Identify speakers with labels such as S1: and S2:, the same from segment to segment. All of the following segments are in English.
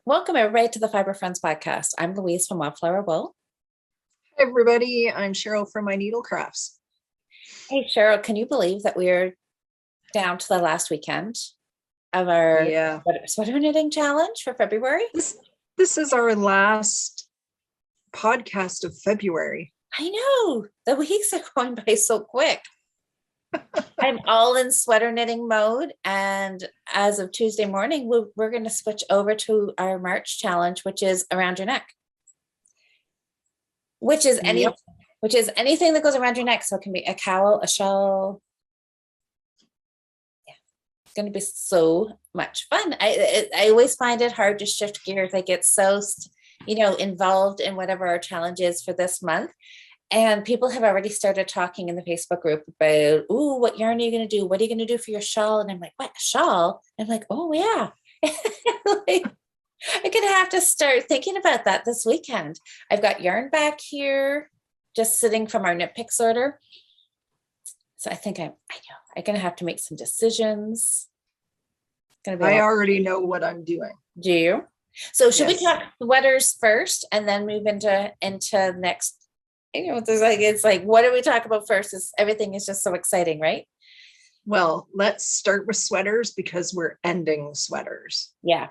S1: Welcome everybody to the Fibre Friends podcast. I'm Louise from Wildflower Wool.
S2: Hi everybody, I'm Cheryl from My Needle Crafts.
S1: Hey Cheryl, can you believe that we're down to the last weekend of our sweater knitting challenge for February?
S2: This is our last podcast of February.
S1: I know, the weeks are going by so quick. I'm all in sweater knitting mode, and as of Tuesday morning, we're going to switch over to our March challenge, which is around your neck, which is anything that goes around your neck. So it can be a cowl, a shawl. Yeah, it's going to be so much fun. I always find it hard to shift gears. I get so involved in whatever our challenge is for this month. And people have already started talking in the Facebook group about, ooh, what yarn are you going to do? What are you going to do for your shawl? And I'm like, what, a shawl? And I'm like, oh, yeah. Like, I'm going to have to start thinking about that this weekend. I've got yarn back here, just sitting from our knit picks order. So I think I'm going to have to make some decisions.
S2: I already know what I'm doing.
S1: Do you? So should we talk sweaters first and then move into next? It's like, what do we talk about first? Everything is just so exciting, right?
S2: Well, let's start with sweaters because we're ending sweaters.
S1: Yeah.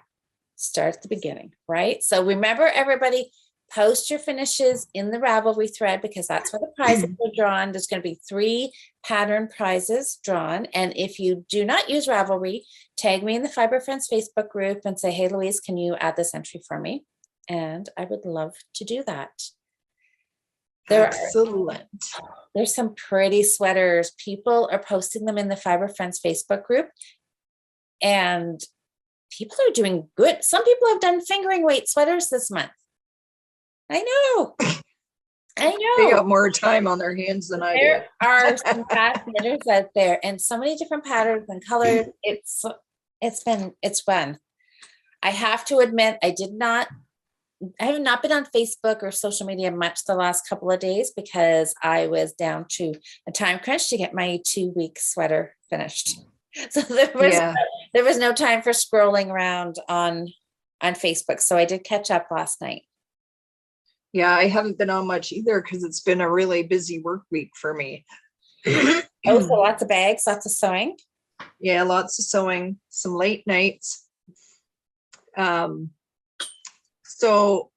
S1: Start at the beginning, right? So remember, everybody, post your finishes in the Ravelry thread because that's where the prizes are drawn. There's going to be 3 pattern prizes drawn. And if you do not use Ravelry, tag me in the Fibre Friends Facebook group and say, hey, Louise, can you add this entry for me? And I would love to do that.
S2: Excellent.
S1: There's some pretty sweaters. People are posting them in the Fibre Friends Facebook group, and people are doing good. Some people have done fingering weight sweaters this month. I know.
S2: They got more time on their hands than I do.
S1: There are some fast knitters out there, and so many different patterns and colors. It's fun. I have to admit, I have not been on Facebook or social media much the last couple of days because I was down to a time crunch to get my 2-week sweater finished. So there was no time for scrolling around on Facebook. So I did catch up last night.
S2: Yeah, I haven't been on much either because it's been a really busy work week for me.
S1: So lots of bags, lots of sewing.
S2: Yeah, lots of sewing, some late nights. So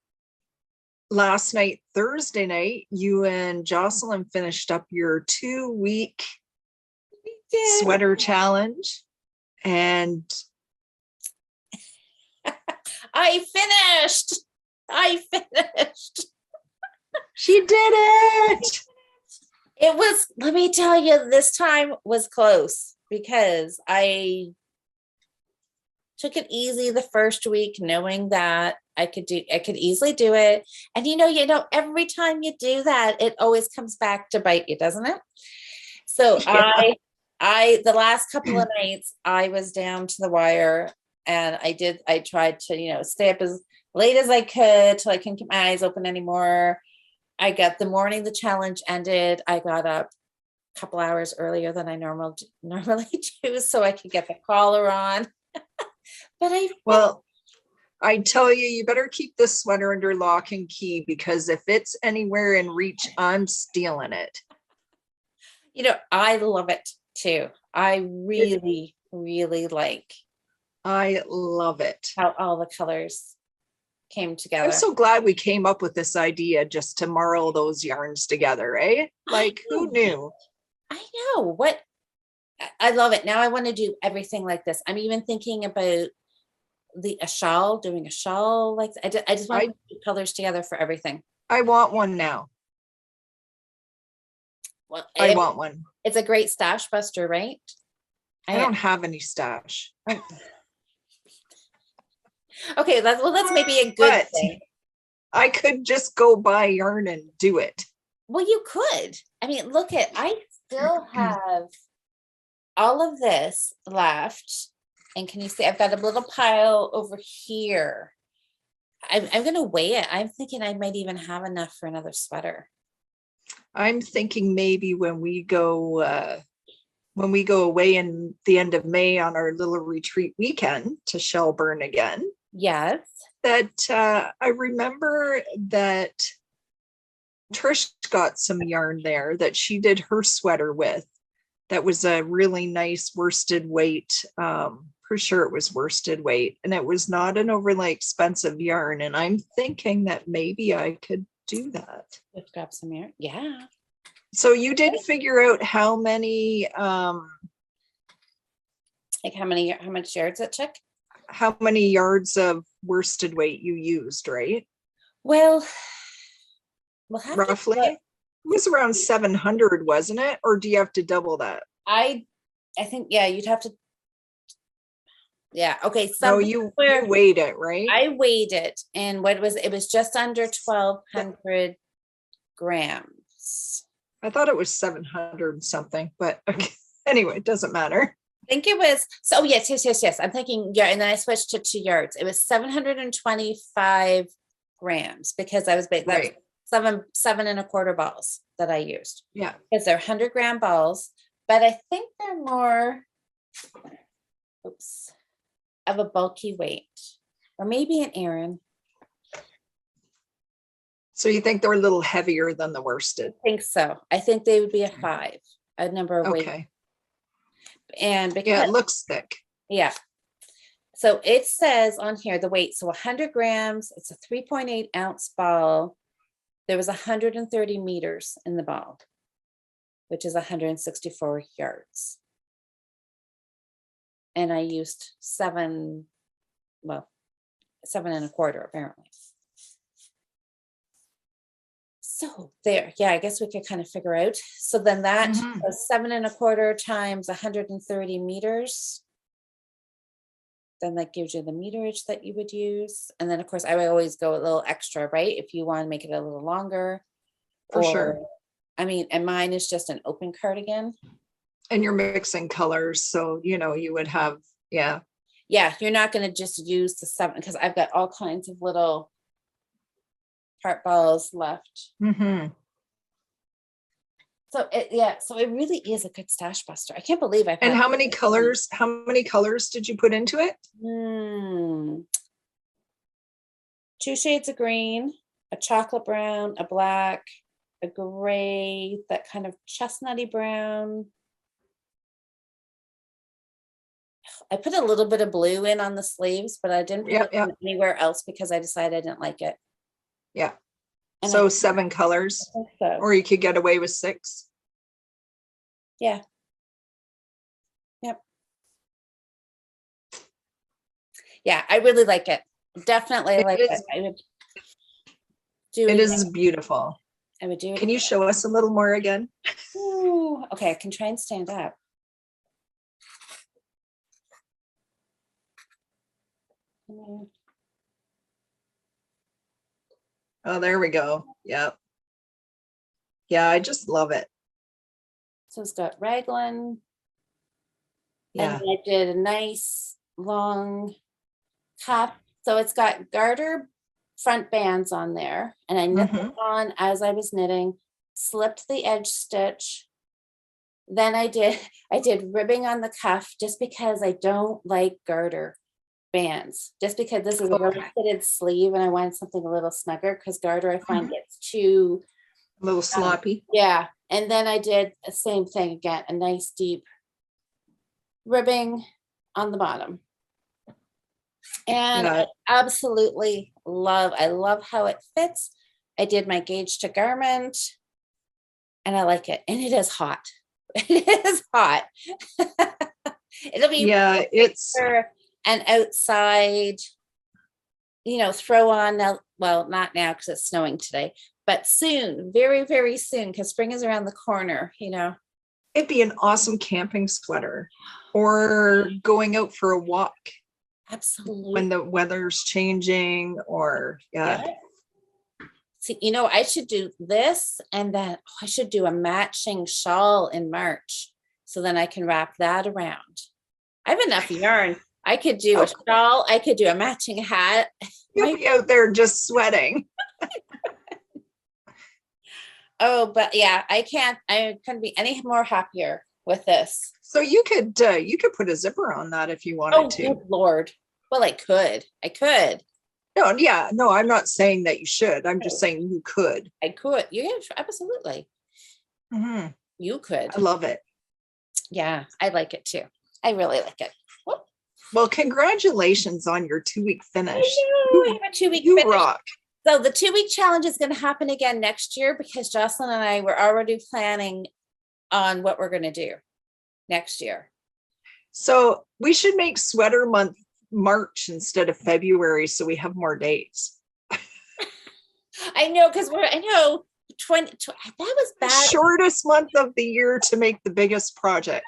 S2: last night, Thursday night, you and Jocelyn finished up your 2-week sweater challenge. And
S1: I finished.
S2: She did it.
S1: It was, let me tell you, this time was close because I took it easy the first week, knowing that I could easily do it. And every time you do that, it always comes back to bite you, doesn't it? So yeah. The last couple of nights I was down to the wire, and I tried to, stay up as late as I could till I couldn't keep my eyes open anymore. I got the morning the challenge ended. I got up a couple hours earlier than I normally do so I could get the collar on.
S2: I tell you, you better keep this sweater under lock and key because if it's anywhere in reach, I'm stealing it.
S1: I love it too. I really, really like.
S2: I love it.
S1: How all the colors came together.
S2: I'm so glad we came up with this idea just to marl those yarns together, eh? Like, who knew?
S1: I know. I love it. Now I want to do everything like this. I'm even thinking about doing a shawl like I just want to put colors together for everything.
S2: I want one now.
S1: Well,
S2: I want one.
S1: It's a great stash buster, right?
S2: I don't have any stash.
S1: Okay, that's maybe a good thing.
S2: I could just go buy yarn and do it.
S1: Well, you could. I mean, I still have all of this left. And can you see, I've got a little pile over here. I'm going to weigh it. I'm thinking I might even have enough for another sweater.
S2: I'm thinking maybe when we go away in the end of May on our little retreat weekend to Shelburne again.
S1: Yes.
S2: that I remember that Trish got some yarn there that she did her sweater with. That was a really nice worsted weight. For sure it was worsted weight, and it was not an overly expensive yarn. And I'm thinking that maybe I could do that.
S1: Let's grab some yarn. Yeah.
S2: So you did figure out how many
S1: Like how much yards it took?
S2: how many yards of worsted weight you used, right?
S1: Well, we'll have
S2: Roughly.
S1: to look.
S2: It was around 700, wasn't it? Or do you have to double that?
S1: I think, yeah, you'd have to. Yeah. Okay.
S2: No, you weighed it, right?
S1: I weighed it, and it was just under 1,200 grams.
S2: I thought it was 700 something, but okay. Anyway, it doesn't matter.
S1: I think it was, so oh, yes. I'm thinking, yeah, and then I switched it to yards. It was 725 grams because I was
S2: Right.
S1: seven and a quarter balls that I used.
S2: Yeah.
S1: Because they're 100-gram balls, but I think they're more, of a bulky weight, or maybe an Aran.
S2: So you think they're a little heavier than the worsted?
S1: I think so. I think they would be a number of weight.
S2: Okay.
S1: And because
S2: Yeah, it looks thick.
S1: yeah. So it says on here the weight. So 100 grams, it's a 3.8 ounce ball. There was 130 meters in the ball, which is 164 yards. And I used 7 and a quarter apparently. So there, yeah, I guess we could kind of figure out. So then that was 7 and a quarter times 130 meters. Then that gives you the meterage that you would use. And then of course I would always go a little extra, right? If you want to make it a little longer.
S2: For sure.
S1: I mean, and mine is just an open cardigan.
S2: And you're mixing colors. So, you would have, yeah.
S1: Yeah, you're not going to just use the 7 because I've got all kinds of little heart balls left. So it really is a good stash buster. I can't believe I've
S2: And how many colors did you put into it?
S1: 2 shades of green, a chocolate brown, a black, a gray, that kind of chestnutty brown. I put a little bit of blue in on the sleeves, but I didn't put it anywhere else because I decided I didn't like it.
S2: Yeah.
S1: And
S2: so 7 colors,
S1: so.
S2: Or you could get away with 6.
S1: Yeah. Yep. Yeah, I really like it. Definitely like it. I would do it.
S2: It is beautiful.
S1: I would do it.
S2: Can you show us a little more again?
S1: Ooh, okay, I can try and stand up.
S2: Oh, there we go. Yep. Yeah, I just love it.
S1: So it's got raglan.
S2: Yeah.
S1: And I did a nice long cuff. So it's got garter front bands on there. And I knit them on as I was knitting, slipped the edge stitch. Then I did ribbing on the cuff just because I don't like garter bands, just because this is a really fitted sleeve and I wanted something a little snugger because garter I find gets too
S2: a little sloppy.
S1: Yeah. And then I did the same thing again, a nice deep ribbing on the bottom. And I absolutely love how it fits. I did my gauge to garment and I like it. And it is hot. It is hot. It'll be
S2: it's
S1: an outside, throw on now. Well, not now because it's snowing today, but soon, very, very soon, because spring is around the corner,
S2: It'd be an awesome camping sweater or going out for a walk.
S1: Absolutely.
S2: When the weather's changing or
S1: See, I should do this and then I should do a matching shawl in March. So then I can wrap that around. I have enough yarn. I could do a shawl. I could do a matching hat.
S2: You'll be out there just sweating.
S1: Oh, but yeah, I couldn't be any more happier with this.
S2: So you could put a zipper on that if you wanted to.
S1: Good Lord. Well, I could.
S2: No, yeah, no, I'm not saying that you should. I'm just saying you could.
S1: I could. Yeah, sure, absolutely.
S2: Mhm.
S1: You could.
S2: I love it.
S1: Yeah, I like it too. I really like it. Whoop.
S2: Well, congratulations on your 2-week
S1: I
S2: finish.
S1: know. I have a 2-week
S2: You
S1: finish.
S2: rock.
S1: So the 2-week challenge is going to happen again next year because Jocelyn and I were already planning on what we're going to do next year.
S2: So we should make sweater month March instead of February so we have more days.
S1: I know, because I know 20, that was
S2: The
S1: bad.
S2: shortest month of the year to make the biggest project.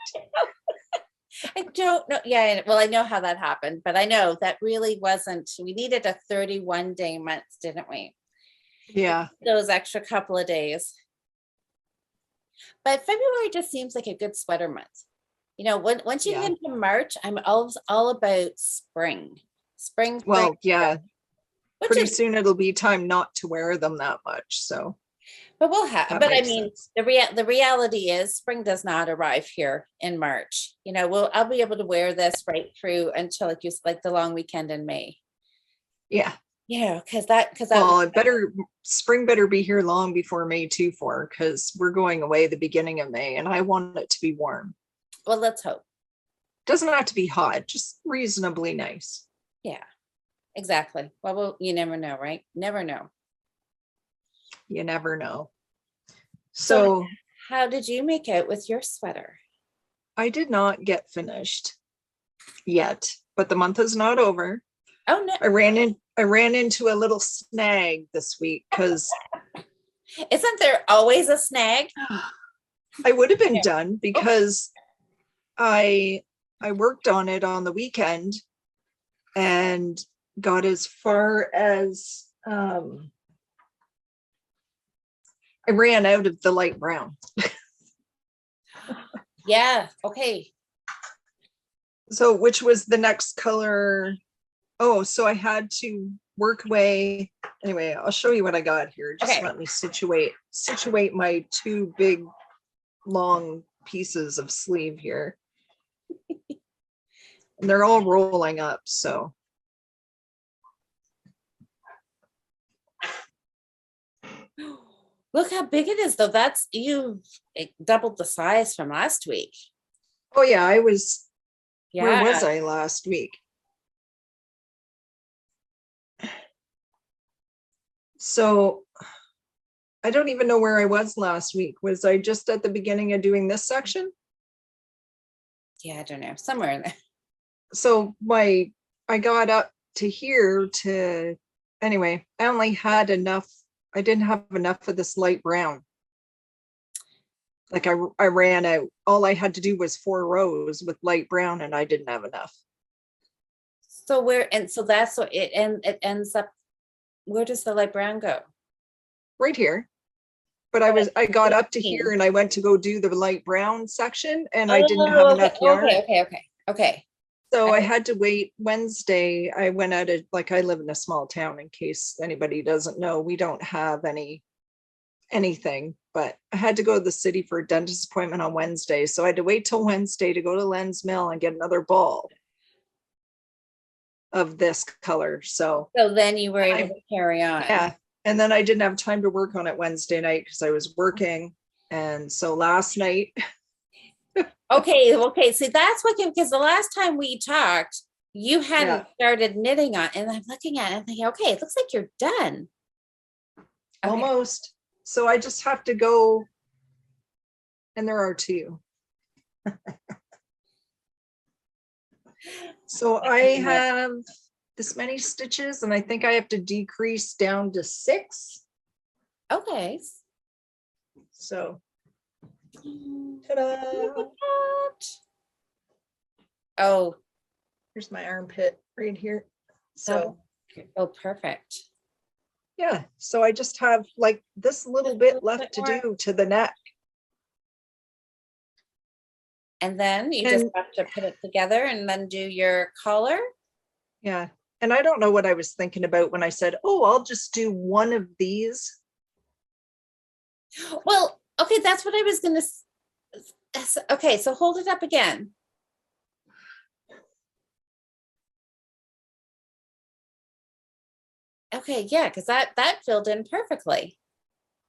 S1: I don't know. Yeah, well, I know how that happened, but I know that really wasn't, we needed a 31-day month, didn't we?
S2: Yeah.
S1: Those extra couple of days. But February just seems like a good sweater month. You know, once you
S2: Yeah.
S1: get into March, I'm all about spring. Spring,
S2: Well, yeah.
S1: which
S2: Pretty
S1: is,
S2: soon it'll be time not to wear them that much. So
S1: but we'll have,
S2: that
S1: but I
S2: makes
S1: mean,
S2: sense.
S1: the reality is spring does not arrive here in March. You know, I'll be able to wear this right through until like the long weekend in May.
S2: Yeah.
S1: Yeah, because
S2: Well, spring better be here long before May too, because we're going away the beginning of May and I want it to be warm.
S1: well, let's hope.
S2: Doesn't have to be hot, just reasonably nice.
S1: Yeah, exactly. Well, you never know, right? Never know.
S2: You never know.
S1: So
S2: So
S1: how did you make out with your sweater?
S2: I did not get finished yet, but the month is not over.
S1: Oh no,
S2: I ran into a little snag this week because
S1: isn't there always a snag?
S2: I would have been
S1: Yeah.
S2: done because I worked on it on the weekend and got as far as I ran out of the light brown.
S1: Yeah, okay.
S2: So which was the next color? Oh, so I had to work away. Anyway, I'll show you what I got here. Just
S1: Okay.
S2: let me situate my 2 big long pieces of sleeve here. And they're all rolling up, so.
S1: Look how big it is though. That's it doubled the size from last week.
S2: Oh yeah, where was
S1: Yeah.
S2: I last week? So I don't even know where I was last week. Was I just at the beginning of doing this section?
S1: Yeah, I don't know. Somewhere in there.
S2: So I got up to here to, anyway, I only had enough. I didn't have enough of this light brown. Like I ran out. All I had to do was 4 rows with light brown and I didn't have enough.
S1: So that's what it ends up. Where does the light brown go?
S2: Right here. But I got up to here and I went to go do the light brown section and I didn't have enough yarn.
S1: Okay.
S2: So I had to wait Wednesday. I went out of, like, I live in a small town, in case anybody doesn't know, we don't have anything, but I had to go to the city for a dentist appointment on Wednesday. So I had to wait till Wednesday to go to Len's Mill and get another ball of this color. So
S1: then you were able to carry on.
S2: yeah. And then I didn't have time to work on it Wednesday night because I was working. And so last night.
S1: Okay. See, that's what, because the last time we talked, you hadn't started knitting on, and I'm looking at it and thinking, okay, it looks like you're done. Okay.
S2: Almost. So I just have to go. And there are 2. So I have this many stitches and I think I have to decrease down to 6.
S1: Okay.
S2: So ta-da.
S1: Oh,
S2: Here's my armpit right here. So
S1: perfect.
S2: yeah, so I just have like this little bit left to do to the neck.
S1: And then you just have to put it together and then do your collar.
S2: Yeah. And I don't know what I was thinking about when I said, oh, I'll just do one of these.
S1: Well, okay, that's what I was going to. Okay, so hold it up again. Okay, yeah, because that filled in perfectly.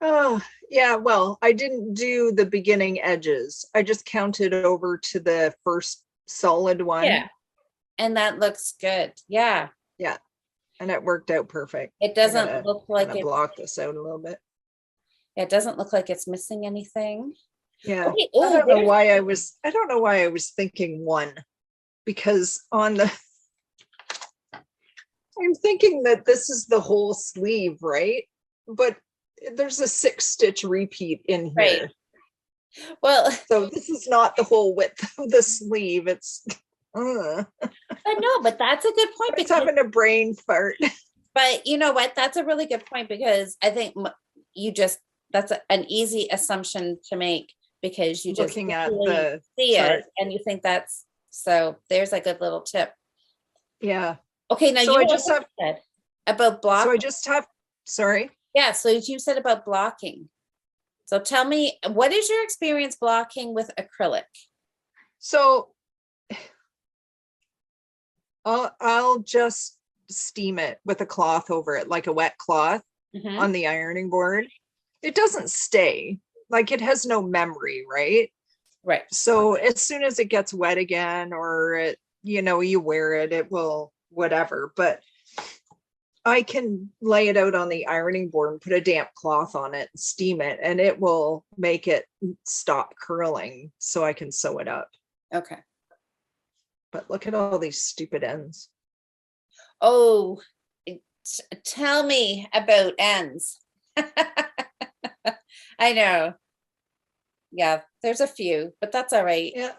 S2: Oh, yeah, well, I didn't do the beginning edges. I just counted over to the first solid one.
S1: Yeah. And that looks good. Yeah.
S2: Yeah, and it worked out perfect.
S1: It
S2: I
S1: doesn't
S2: gotta
S1: look
S2: kind
S1: like
S2: of block this out a little bit.
S1: it doesn't look like it's missing anything.
S2: Yeah.
S1: Okay.
S2: I
S1: Oh,
S2: don't know why I was thinking one, because on the I'm thinking that this is the whole sleeve, right? But there's a 6-stitch repeat in
S1: right.
S2: here.
S1: Well,
S2: So this is not the whole width of the sleeve. It's
S1: but no, but that's a good point
S2: it's
S1: because,
S2: having a brain fart.
S1: but you know what? That's a really good point because I think you just, that's an easy assumption to make because you just
S2: Looking at
S1: visually
S2: the
S1: see
S2: chart.
S1: it and you think that's, so there's a good little tip.
S2: Yeah.
S1: Okay, now
S2: So
S1: you
S2: I just
S1: also
S2: have
S1: said about
S2: so I
S1: blocking.
S2: just have sorry.
S1: Yeah, so you said about blocking. So tell me, what is your experience blocking with acrylic?
S2: So I'll just steam it with a cloth over it, like a wet cloth
S1: Mhm.
S2: on the ironing board. It doesn't stay, like it has no memory, right?
S1: Right.
S2: So as soon as it gets wet again, or it, you wear it, it will whatever. But I can lay it out on the ironing board and put a damp cloth on it and steam it, and it will make it stop curling so I can sew it up.
S1: Okay.
S2: But look at all these stupid ends.
S1: Oh, tell me about ends. I know. Yeah, there's a few, but that's all right.
S2: Yeah.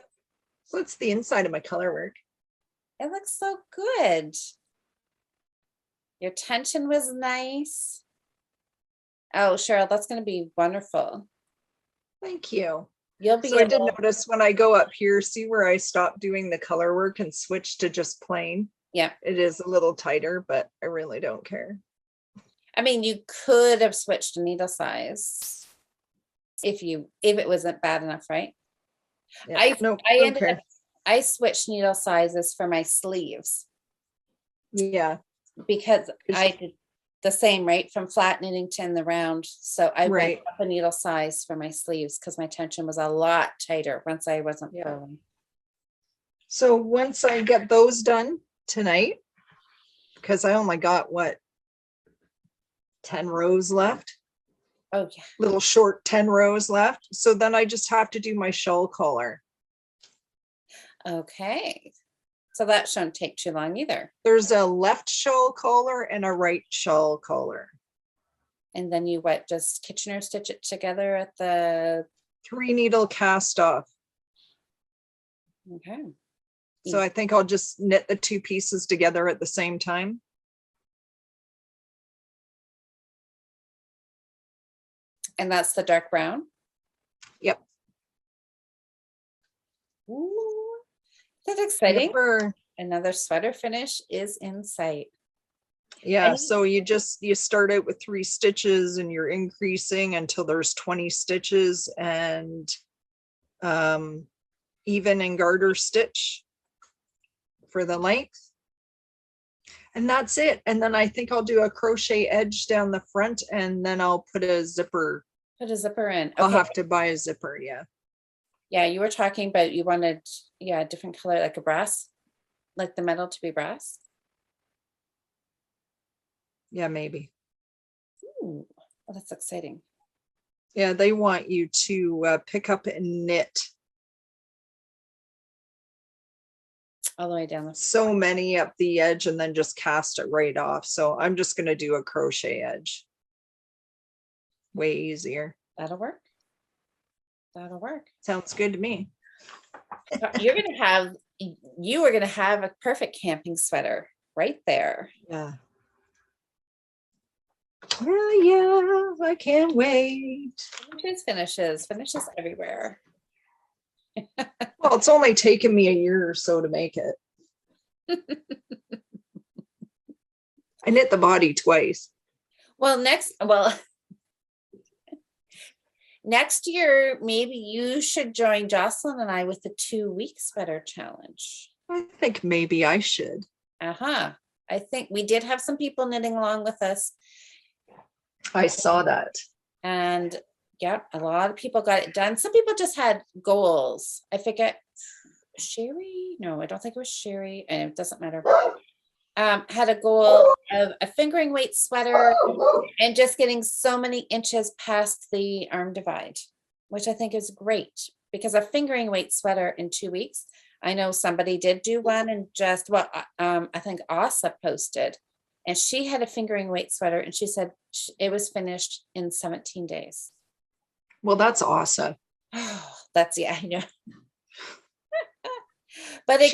S2: So that's the inside of my color work.
S1: It looks so good. Your tension was nice. Oh, Cheryl, that's going to be wonderful.
S2: Thank you.
S1: You'll be
S2: So I did
S1: able,
S2: notice when I go up here, see where I stopped doing the color work and switched to just plain.
S1: yeah.
S2: It is a little tighter, but I really don't care.
S1: I mean, you could have switched to needle size if it wasn't bad enough, right?
S2: Yeah, no,
S1: I
S2: don't
S1: ended
S2: care.
S1: up, I switched needle sizes for my sleeves
S2: Yeah,
S1: because I did the same, right? From flat knitting to in the round. So I went
S2: right.
S1: up a needle size for my sleeves because my tension was a lot tighter once I wasn't pulling.
S2: So once I get those done tonight, because I only got what, 10 rows left,
S1: Oh yeah.
S2: little short 10 rows left. So then I just have to do my shawl collar.
S1: Okay. So that shouldn't take too long either.
S2: There's a left shawl collar and a right shawl collar.
S1: And then you just Kitchener stitch it together at the,
S2: 3 needle cast off.
S1: okay.
S2: So I think I'll just knit the 2 pieces together at the same time.
S1: And that's the dark brown.
S2: Yep.
S1: Ooh, that's exciting.
S2: Yepper.
S1: Another sweater finish is in sight.
S2: Yeah, so you start out with 3 stitches and you're increasing until there's 20 stitches, and even and garter stitch for the length. And that's it. And then I think I'll do a crochet edge down the front, and then I'll put a zipper.
S1: Put a zipper in. Okay.
S2: I'll have to buy a zipper. Yeah.
S1: Yeah, you were talking about you wanted, a different color, like a brass, like the metal to be brass.
S2: Yeah, maybe.
S1: Ooh, well, that's exciting.
S2: Yeah, they want you to pick up and knit
S1: All the way down.
S2: so many up the edge and then just cast it right off. So I'm just going to do a crochet edge. Way easier.
S1: That'll work. That'll work.
S2: Sounds good to me.
S1: You are gonna have a perfect camping sweater right there.
S2: Yeah. Well, yeah, I can't wait.
S1: Finishes everywhere.
S2: Well, it's only taken me a year or so to make it. I knit the body twice.
S1: Well, next year, maybe you should join Jocelyn and I with the 2-week sweater challenge.
S2: I think maybe I should.
S1: Uh-huh. I think we did have some people knitting along with us,
S2: I saw that.
S1: and yeah, a lot of people got it done. Some people just had goals. I forget, Sherry? No, I don't think it was Sherry, and it doesn't matter. Had a goal of a fingering weight sweater and just getting so many inches past the arm divide, which I think is great, because a fingering weight sweater in 2 weeks. I know somebody did do one, and just I think Asa posted, and she had a fingering weight sweater, and she said it was finished in 17 days.
S2: Well, that's awesome.
S1: Oh, that's, yeah, I know. But it,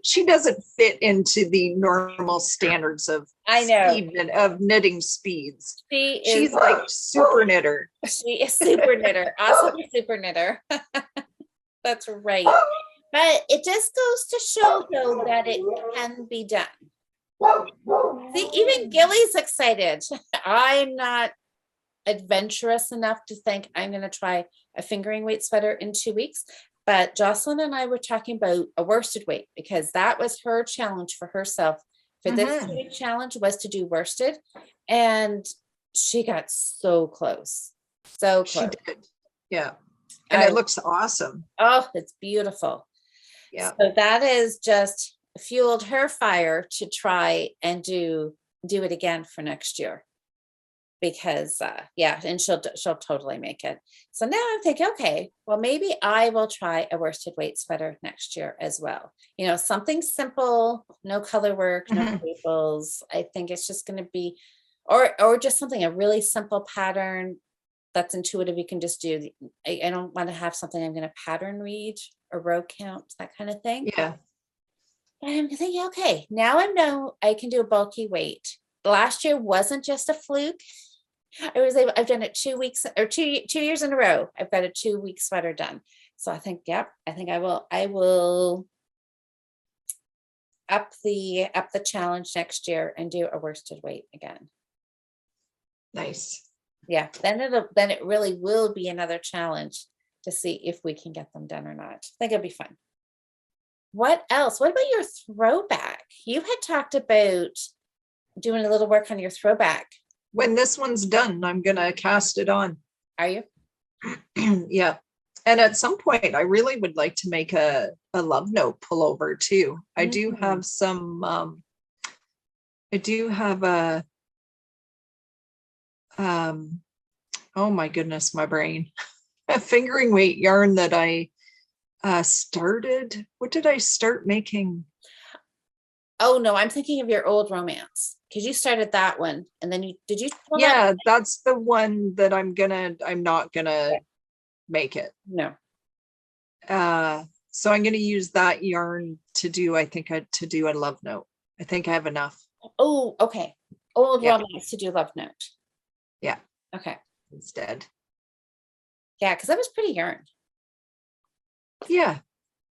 S2: She doesn't fit into the normal standards of
S1: I know
S2: speed, of knitting speeds.
S1: she's
S2: She's like super knitter.
S1: she is super knitter, awesome super knitter. That's right. But it just goes to show, though, that it can be done. See, even Gilly's excited. I'm not adventurous enough to think I'm going to try a fingering weight sweater in 2 weeks. But Jocelyn and I were talking about a worsted weight, because that was her challenge for herself for this 2-week challenge, was to do worsted. And she got so close. So close.
S2: She did. Yeah. And it looks awesome.
S1: Oh, it's beautiful.
S2: Yeah.
S1: So that is just fueled her fire to try and do it again for next year. Because yeah, and she'll totally make it. So now I'm thinking, okay, well, maybe I will try a worsted weight sweater next year as well. You know, something simple, no color work, no labels. I think it's just going to be, or just something, a really simple pattern that's intuitive. You can just do. I don't want to have something I'm going to pattern read or row count, that kind of thing.
S2: Yeah.
S1: And I'm thinking, okay, now I know I can do a bulky weight. Last year wasn't just a fluke. I've done it 2 weeks or two years in a row. I've got a 2-week sweater done. So I think, yep, I think I will up the challenge next year and do a worsted weight again.
S2: Nice.
S1: Yeah, then it really will be another challenge to see if we can get them done or not. I think it'll be fun. What else? What about your throwback? You had talked about doing a little work on your throwback.
S2: When this one's done, I'm gonna cast it on.
S1: Are you?
S2: Yeah. And at some point, I really would like to make a love note pullover too. I do have some, I do have a, oh my goodness, my brain, a fingering weight yarn that I started. What did I start making?
S1: Oh no, I'm thinking of your old romance, because you started that one, and then did you?
S2: Yeah, that's the one that I'm not gonna make it.
S1: No.
S2: So I'm gonna use that yarn to do, to do a love note. I think I have enough.
S1: Oh, okay. Old romance to do love note.
S2: Yeah.
S1: Okay.
S2: Instead.
S1: Yeah, because that was pretty yarn.
S2: Yeah.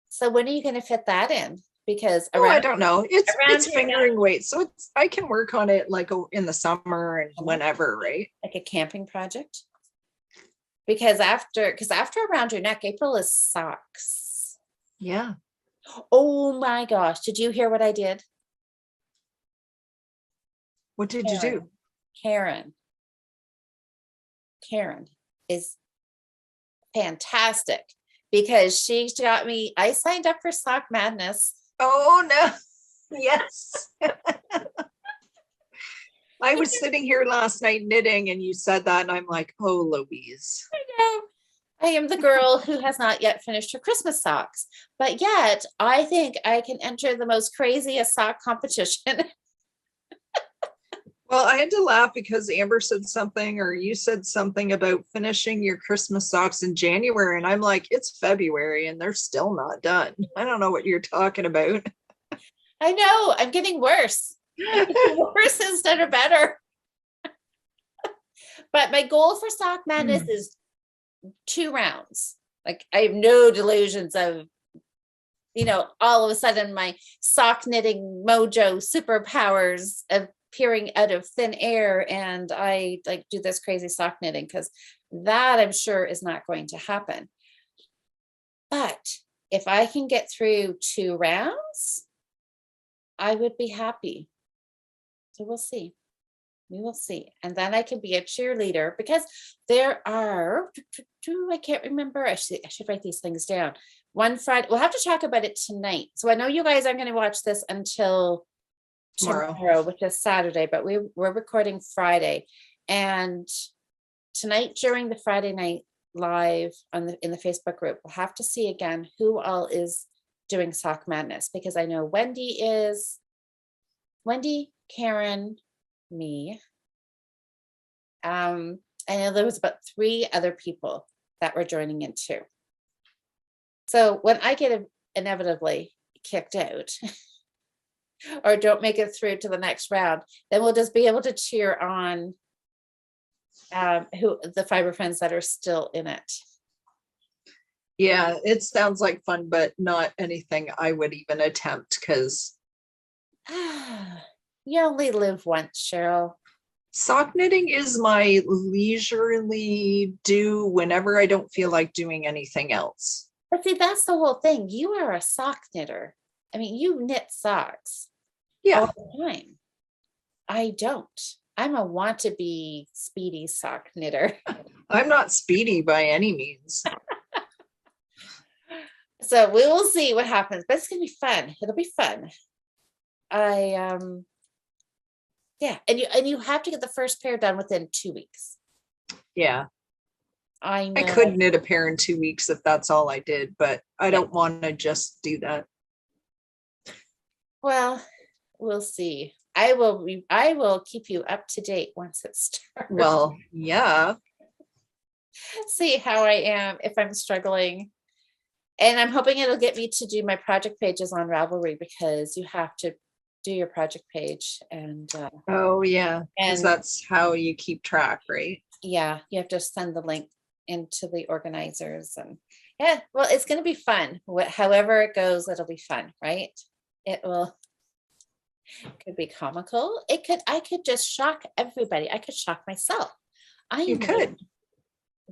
S1: So when are you going to fit that in? Because
S2: I don't know. It's fingering weight, so I can work on it like in the summer and whenever, right?
S1: Like a camping project. Because after around your neck, April is socks.
S2: Yeah.
S1: Oh my gosh! Did you hear what I did?
S2: What did you do?
S1: Karen is fantastic, because she got me. I signed up for Sock Madness.
S2: Oh no. Yes. I was sitting here last night knitting and you said that and I'm like, oh, Louise.
S1: I know. I am the girl who has not yet finished her Christmas socks, but yet I think I can enter the most craziest sock competition.
S2: Well, I had to laugh because Amber said something, or you said something about finishing your Christmas socks in January. And I'm like, it's February and they're still not done. I don't know what you're talking about.
S1: I know, I'm getting worse. Worse instead of better. But my goal for Sock Madness is 2 rounds. Like, I have no delusions of, all of a sudden my sock knitting mojo superpowers appearing out of thin air, and I like do this crazy sock knitting, because that I'm sure is not going to happen. But if I can get through 2 rounds, I would be happy. So we'll see. We will see. And then I can be a cheerleader because there are, I can't remember. I should write these things down. One Friday, we'll have to talk about it tonight. So I know you guys aren't going to watch this until tomorrow, which is Saturday, but we're recording Friday. And tonight during the Friday night live in the Facebook group, we'll have to see again who all is doing Sock Madness, because I know Wendy, Karen, me. I know there was about 3 other people that were joining in too. So when I get inevitably kicked out or don't make it through to the next round, then we'll just be able to cheer on who the Fibre friends that are still in it.
S2: Yeah, it sounds like fun, but not anything I would even attempt, because
S1: you only live once, Cheryl.
S2: Sock knitting is my leisurely do whenever I don't feel like doing anything else.
S1: But see, that's the whole thing. You are a sock knitter. I mean, you knit socks all the time. I don't. I'm a want-to-be speedy sock knitter.
S2: I'm not speedy by any means.
S1: So we will see what happens, but it's gonna be fun. It'll be fun. Yeah, and you have to get the first pair done within 2 weeks.
S2: Yeah.
S1: I know.
S2: I could knit a pair in 2 weeks if that's all I did, but I don't want to just do that.
S1: Well, we'll see. I will keep you up to date once it starts.
S2: Well, yeah.
S1: See how I am, if I'm struggling. And I'm hoping it'll get me to do my project pages on Ravelry, because you have to do your project page. And
S2: oh yeah, because
S1: and
S2: that's how you keep track, right?
S1: yeah, you have to send the link into the organizers. And yeah, well, it's going to be fun. However it goes, it'll be fun, right? It could be comical. I could just shock everybody. I could shock myself.
S2: You could.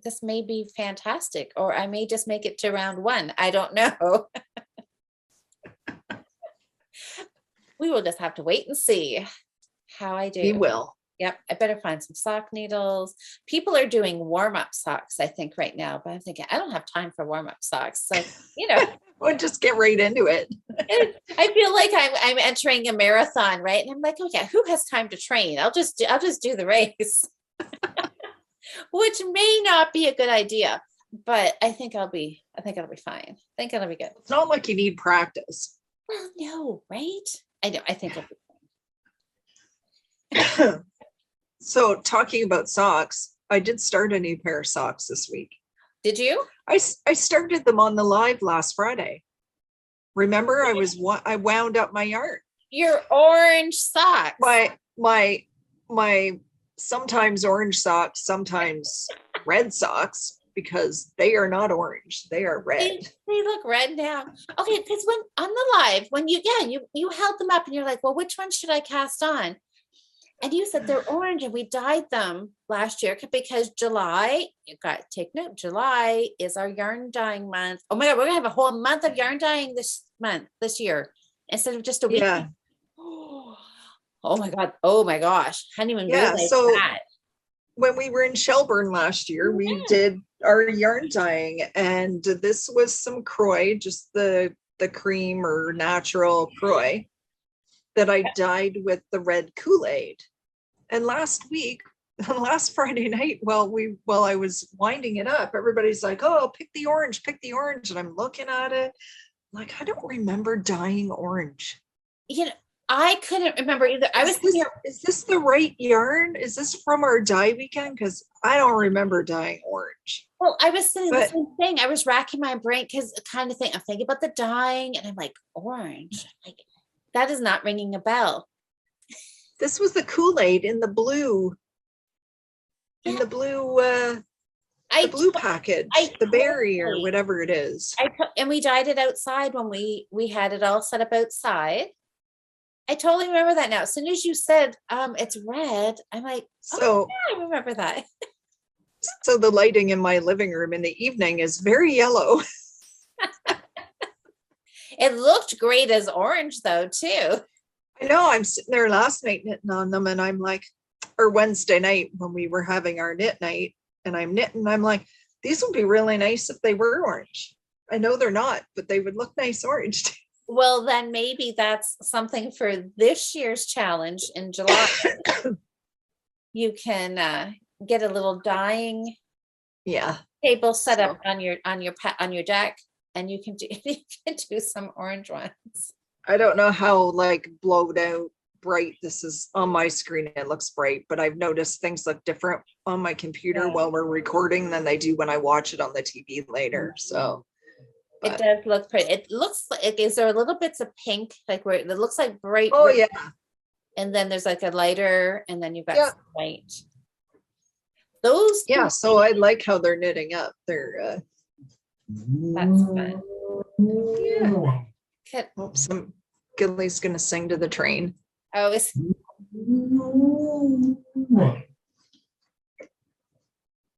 S1: This may be fantastic, or I may just make it to round 1. I don't know. We will just have to wait and see how I do.
S2: You will.
S1: Yep. I better find some sock needles. People are doing warm-up socks, I think, right now, but I'm thinking I don't have time for warm-up socks. So,
S2: We'll just get right into it.
S1: I feel like I'm entering a marathon, right? And I'm like, okay, who has time to train? I'll just do the race. Which may not be a good idea, but I think it'll be fine. I think it'll be good.
S2: It's not like you need practice.
S1: Well, no, right? I know. I think it'll be
S2: fine. So talking about socks, I did start a new pair of socks this week.
S1: Did you?
S2: I started them on the live last Friday. Remember, I wound up my yarn.
S1: Your orange socks.
S2: My sometimes orange socks, sometimes red socks, because they are not orange, they are red.
S1: They look red now. Okay, because when on the live, when you held them up and you're like, well, which one should I cast on? And you said they're orange, and we dyed them last year because July, you got to take note, July is our yarn dyeing month. Oh my God, we're gonna have a whole month of yarn dyeing this year, instead of just a week.
S2: Yeah.
S1: Oh my God. Oh my gosh. I hadn't even realized
S2: so
S1: that.
S2: When we were in Shelburne last year, we did our yarn dyeing, and this was some Croy, just the cream or natural Croy that I dyed with the red Kool-Aid. And last Friday night, while I was winding it up, everybody's like, oh, pick the orange. And I'm looking at it like, I don't remember dyeing orange.
S1: I couldn't remember either.
S2: Is this the right yarn? Is this from our dye weekend? Because I don't remember dyeing orange.
S1: Well, I was saying the same thing. I was racking my brain because I'm thinking about the dyeing, and I'm like, orange. Like, that is not ringing a bell.
S2: This was the Kool-Aid in the blue. In the blue blue package, the berry or whatever it is.
S1: And we dyed it outside when we had it all set up outside. I totally remember that now. As soon as you said it's red, I'm like, oh, yeah, I remember that.
S2: So the lighting in my living room in the evening is very yellow.
S1: It looked great as orange though, too.
S2: I know, I'm sitting there last night knitting on them and I'm like, or Wednesday night when we were having our knit night and I'm knitting, I'm like, these would be really nice if they were orange. I know they're not, but they would look nice orange.
S1: Well, then maybe that's something for this year's challenge in July. You can get a little dyeing
S2: Yeah.
S1: table set
S2: So-
S1: up on your deck, and you can do some orange ones.
S2: I don't know how like blowed out bright this is on my screen. It looks bright, but I've noticed things look different on my computer
S1: Yeah.
S2: while we're recording than they do when I watch it on the TV later. So
S1: It does look pretty. It looks like, is there little bits of pink, like where it looks like bright?
S2: oh
S1: red,
S2: yeah.
S1: and then there's like a lighter, and then you've got
S2: Yeah.
S1: some white. Those
S2: Yeah,
S1: two,
S2: so I like how they're knitting up. They're
S1: that's fun.
S2: yeah.
S1: Could-
S2: Oh, some Gilly's gonna sing to the train.
S1: Oh, it's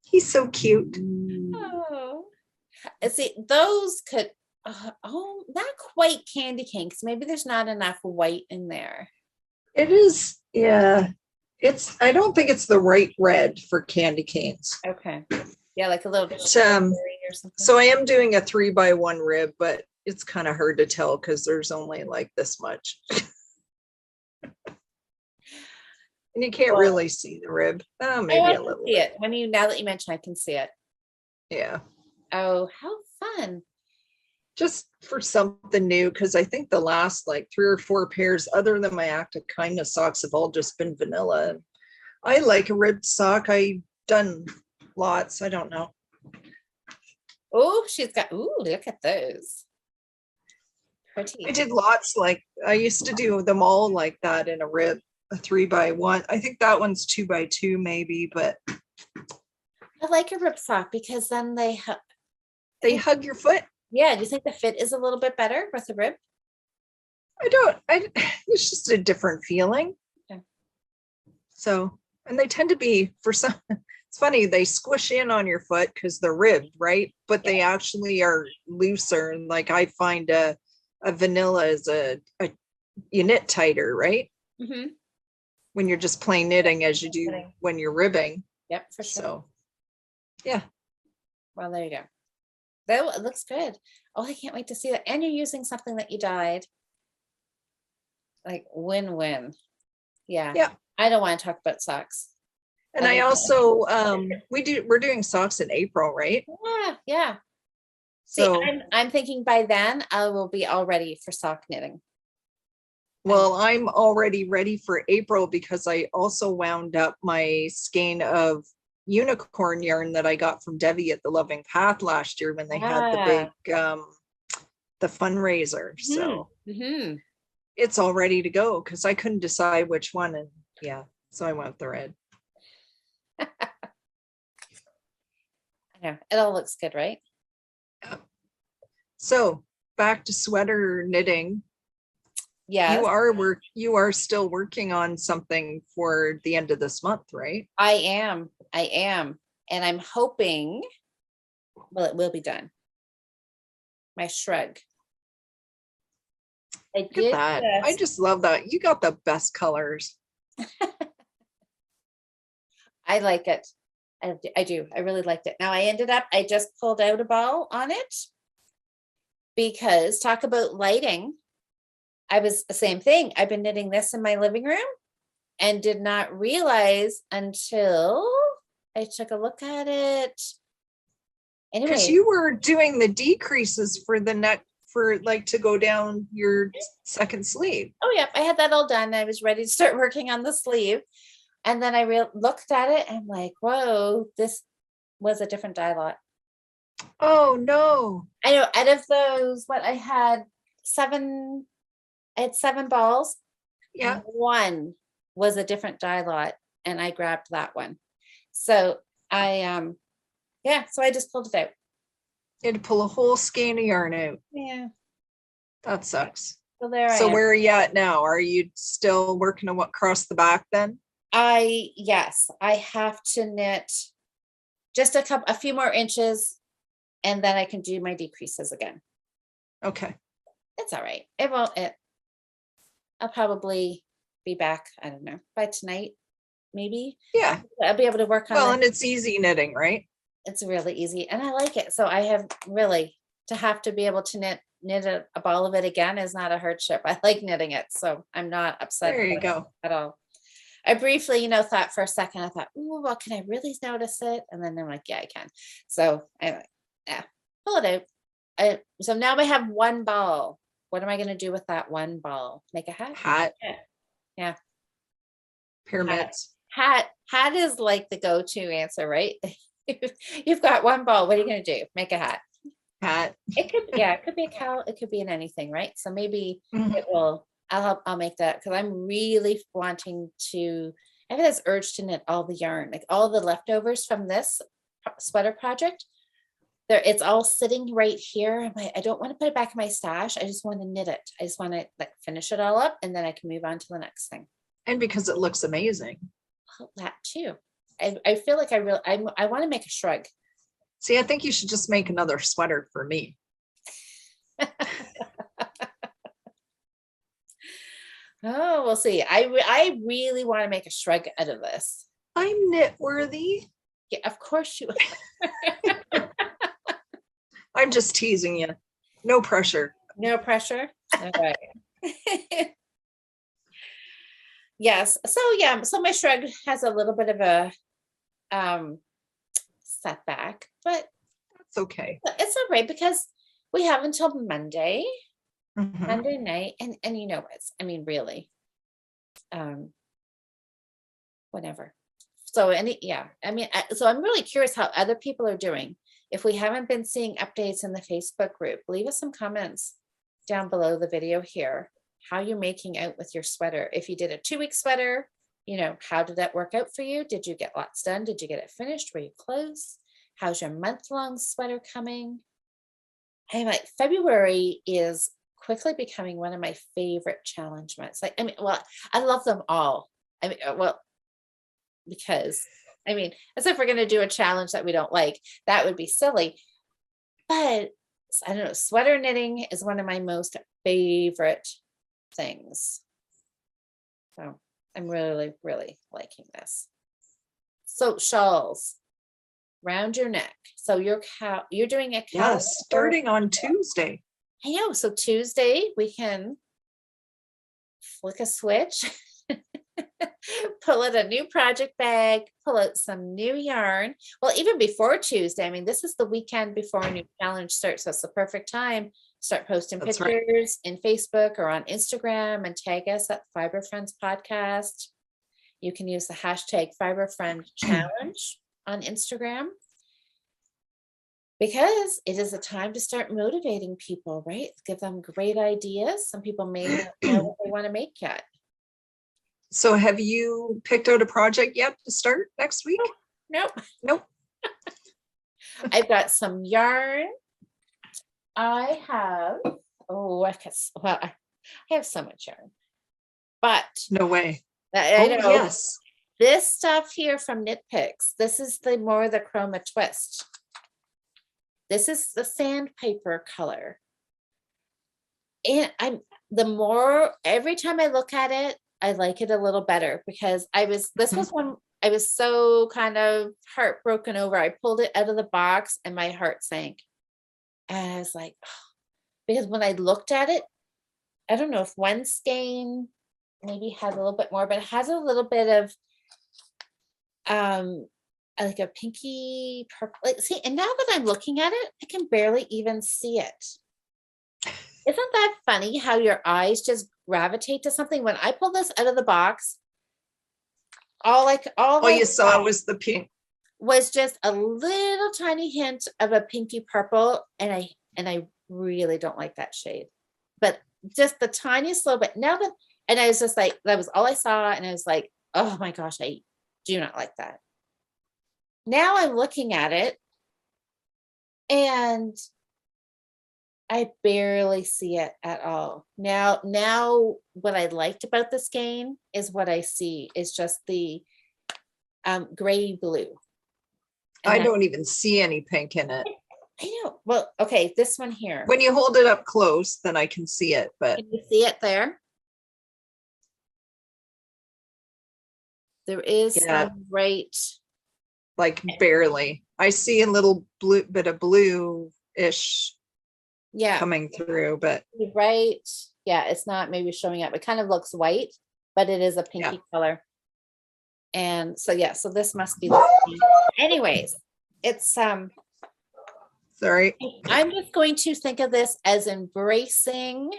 S2: He's so cute.
S1: oh. See, those could not quite candy cane, because maybe there's not enough white in there.
S2: It is, yeah. It's I don't think it's the right red for candy canes.
S1: Okay. Yeah, like a little
S2: But,
S1: strawberry or something.
S2: so I am doing a 3x1 rib, but it's kind of hard to tell because there's only like this much. And you can't
S1: Well,
S2: really see the rib. Oh,
S1: Oh,
S2: maybe
S1: I
S2: a
S1: can
S2: little
S1: see
S2: bit.
S1: it. Now that you mention, I can see it.
S2: Yeah.
S1: Oh, how fun.
S2: Just for something new, because I think the last like 3 or 4 pairs, other than my Act of Kindness socks, have all just been vanilla. I like a ribbed sock. I've done lots. I don't know.
S1: Oh, she's got, ooh, look at those. Pretty.
S2: I did lots. Like I used to do them all like that in a rib, a 3x1. I think that one's 2x2 maybe, but
S1: I like a rib sock because then
S2: they hug your foot.
S1: yeah, do you think the fit is a little bit better with the rib?
S2: It's just a different feeling.
S1: Yeah.
S2: So, and they tend to be for some, it's funny, they squish in on your foot because they're ribbed, right? But they actually are looser. And like I find a vanilla is you knit tighter, right?
S1: Mm-hmm.
S2: When you're just plain knitting as you do
S1: Knitting.
S2: when you're ribbing.
S1: Yep, for sure.
S2: So, yeah.
S1: Well, there you go. That looks good. Oh, I can't wait to see that. And you're using something that you dyed. Like win-win. Yeah.
S2: Yeah.
S1: I don't want to talk about socks.
S2: And I also, we're doing socks in April, right?
S1: Yeah, yeah. See,
S2: So,
S1: I'm thinking by then I will be all ready for sock knitting.
S2: well, I'm already ready for April because I also wound up my skein of unicorn yarn that I got from Debbie at the Loving Path last year when they had the big, the fundraiser. So
S1: Mm-hmm.
S2: it's all ready to go because I couldn't decide which one. And yeah, so I went with the red.
S1: I know. It all looks good, right?
S2: So back to sweater knitting.
S1: Yeah.
S2: You are still working on something for the end of this month, right?
S1: I am. And I'm hoping, well, it will be done. My shrug. I
S2: Look at
S1: did
S2: that. I just love that. You got the best colors.
S1: I like it. I do. I really liked it. Now I just pulled out a ball on it because talk about lighting. I was the same thing. I've been knitting this in my living room and did not realize until I took a look at it.
S2: Because
S1: Anyway,
S2: you were doing the decreases for the neck for like to go down your second sleeve.
S1: oh yeah, I had that all done. I was ready to start working on the sleeve. And then I looked at it and I'm like, whoa, this was a different dye lot.
S2: Oh no.
S1: I know out of those, I had 7 balls.
S2: Yeah.
S1: One was a different dye lot and I grabbed that one. So I just pulled it out.
S2: You had to pull a whole skein of yarn out.
S1: Yeah.
S2: That sucks.
S1: So there I
S2: So
S1: am.
S2: where are you at now? Are you still working on what across the back then?
S1: Yes, I have to knit just a few more inches and then I can do my decreases again.
S2: Okay.
S1: It's all right. It won't, I'll probably be back, I don't know, by tonight, maybe.
S2: Yeah.
S1: I'll be able to work on
S2: Well,
S1: it.
S2: and it's easy knitting, right?
S1: It's really easy and I like it. So I have really to have to be able to knit a ball of it again is not a hardship. I like knitting it, so I'm not upset
S2: There you
S1: about it
S2: go.
S1: at all. I briefly, thought for a second, I thought, "Ooh, well, can I really notice it?" And then I'm like, yeah, I can. So anyway, yeah, pull it out. So now I have one ball. What am I going to do with that one ball? Make a hat?
S2: Hat,
S1: Yeah. Hat.
S2: pyramids.
S1: Hat is like the go-to answer, right? You've got one ball. What are you going to do? Make a hat.
S2: Hat.
S1: It could be a cowl. It could be in anything, right? So maybe
S2: Mhm.
S1: it will. I'll make that because I'm really wanting to. I have this urge to knit all the yarn, like all the leftovers from this sweater project. There, it's all sitting right here. I don't want to put it back in my stash. I just want to knit it. I just want to like finish it all up, and then I can move on to the next thing.
S2: And because it looks amazing.
S1: Oh, that too. I feel like I want to make a shrug.
S2: See, I think you should just make another sweater for me.
S1: Oh, we'll see. I really want to make a shrug out of this.
S2: I'm knit worthy.
S1: Yeah, of course you.
S2: I'm just teasing you. No pressure.
S1: No pressure. All right. Yes. So yeah. So my shrug has a little bit of a setback, but
S2: It's okay.
S1: it's all right because we have until Monday.
S2: Mhm.
S1: Monday night, and it's, I mean, really, whatever. So so I'm really curious how other people are doing. If we haven't been seeing updates in the Facebook group, leave us some comments down below the video here, how you're making out with your sweater. If you did a 2-week sweater, how did that work out for you? Did you get lots done? Did you get it finished? Were you close? How's your month-long sweater coming? I'm like, February is quickly becoming one of my favorite challenge months. Like, I love them all. Because as if we're going to do a challenge that we don't like, that would be silly. But I don't know, sweater knitting is one of my most favorite things. So I'm really, really liking this. So shawls round your neck. So you're doing a cowl.
S2: Yes, starting on Tuesday.
S1: I know. So Tuesday we can flick a switch, pull out a new project bag, pull out some new yarn. Well, even before Tuesday, this is the weekend before a new challenge starts. So it's the perfect time. Start posting
S2: That's
S1: pictures in Facebook or on Instagram and tag us at Fibre Friends Podcast. You can use the hashtag Fibre Friend Challenge on Instagram. Because it is a time to start motivating people, right? Give them great ideas. Some people may not know what they want to make yet.
S2: So have you picked out a project yet to start next week?
S1: Nope.
S2: Nope.
S1: I've got some yarn. I have so much yarn. But
S2: No way.
S1: I know
S2: Yes.
S1: this stuff here from Knit Picks. This is the Chroma Twist. This is the sandpaper color. And every time I look at it, I like it a little better because this was one I was so kind of heartbroken over. I pulled it out of the box and my heart sank. And I was like, oh, because when I looked at it, I don't know if one skein maybe has a little bit more, but it has a little bit of like a pinky purple. See, and now that I'm looking at it, I can barely even see it. Isn't that funny how your eyes just gravitate to something? When I pull this out of the box, all
S2: you saw was the pink.
S1: Was just a little tiny hint of a pinky purple, and I really don't like that shade. But just the tiniest little bit. And I was just like, that was all I saw, and I was like, oh my gosh, I do not like that. Now I'm looking at it and I barely see it at all. Now what I liked about the skein is what I see is just the gray blue. And
S2: I don't even see any pink in it.
S1: I know. Well, okay, this one here.
S2: When you hold it up close, then I can see it, but
S1: Can you see it there? There is
S2: Yeah.
S1: some right.
S2: Like barely. I see a little blue bit of blue-ish
S1: Yeah.
S2: coming through, but
S1: Right. Yeah, it's not maybe showing up. It kind of looks white, but it is a pinky color. And so yeah, so this must be the same. Anyways, it's
S2: sorry.
S1: I'm just going to think of this as embracing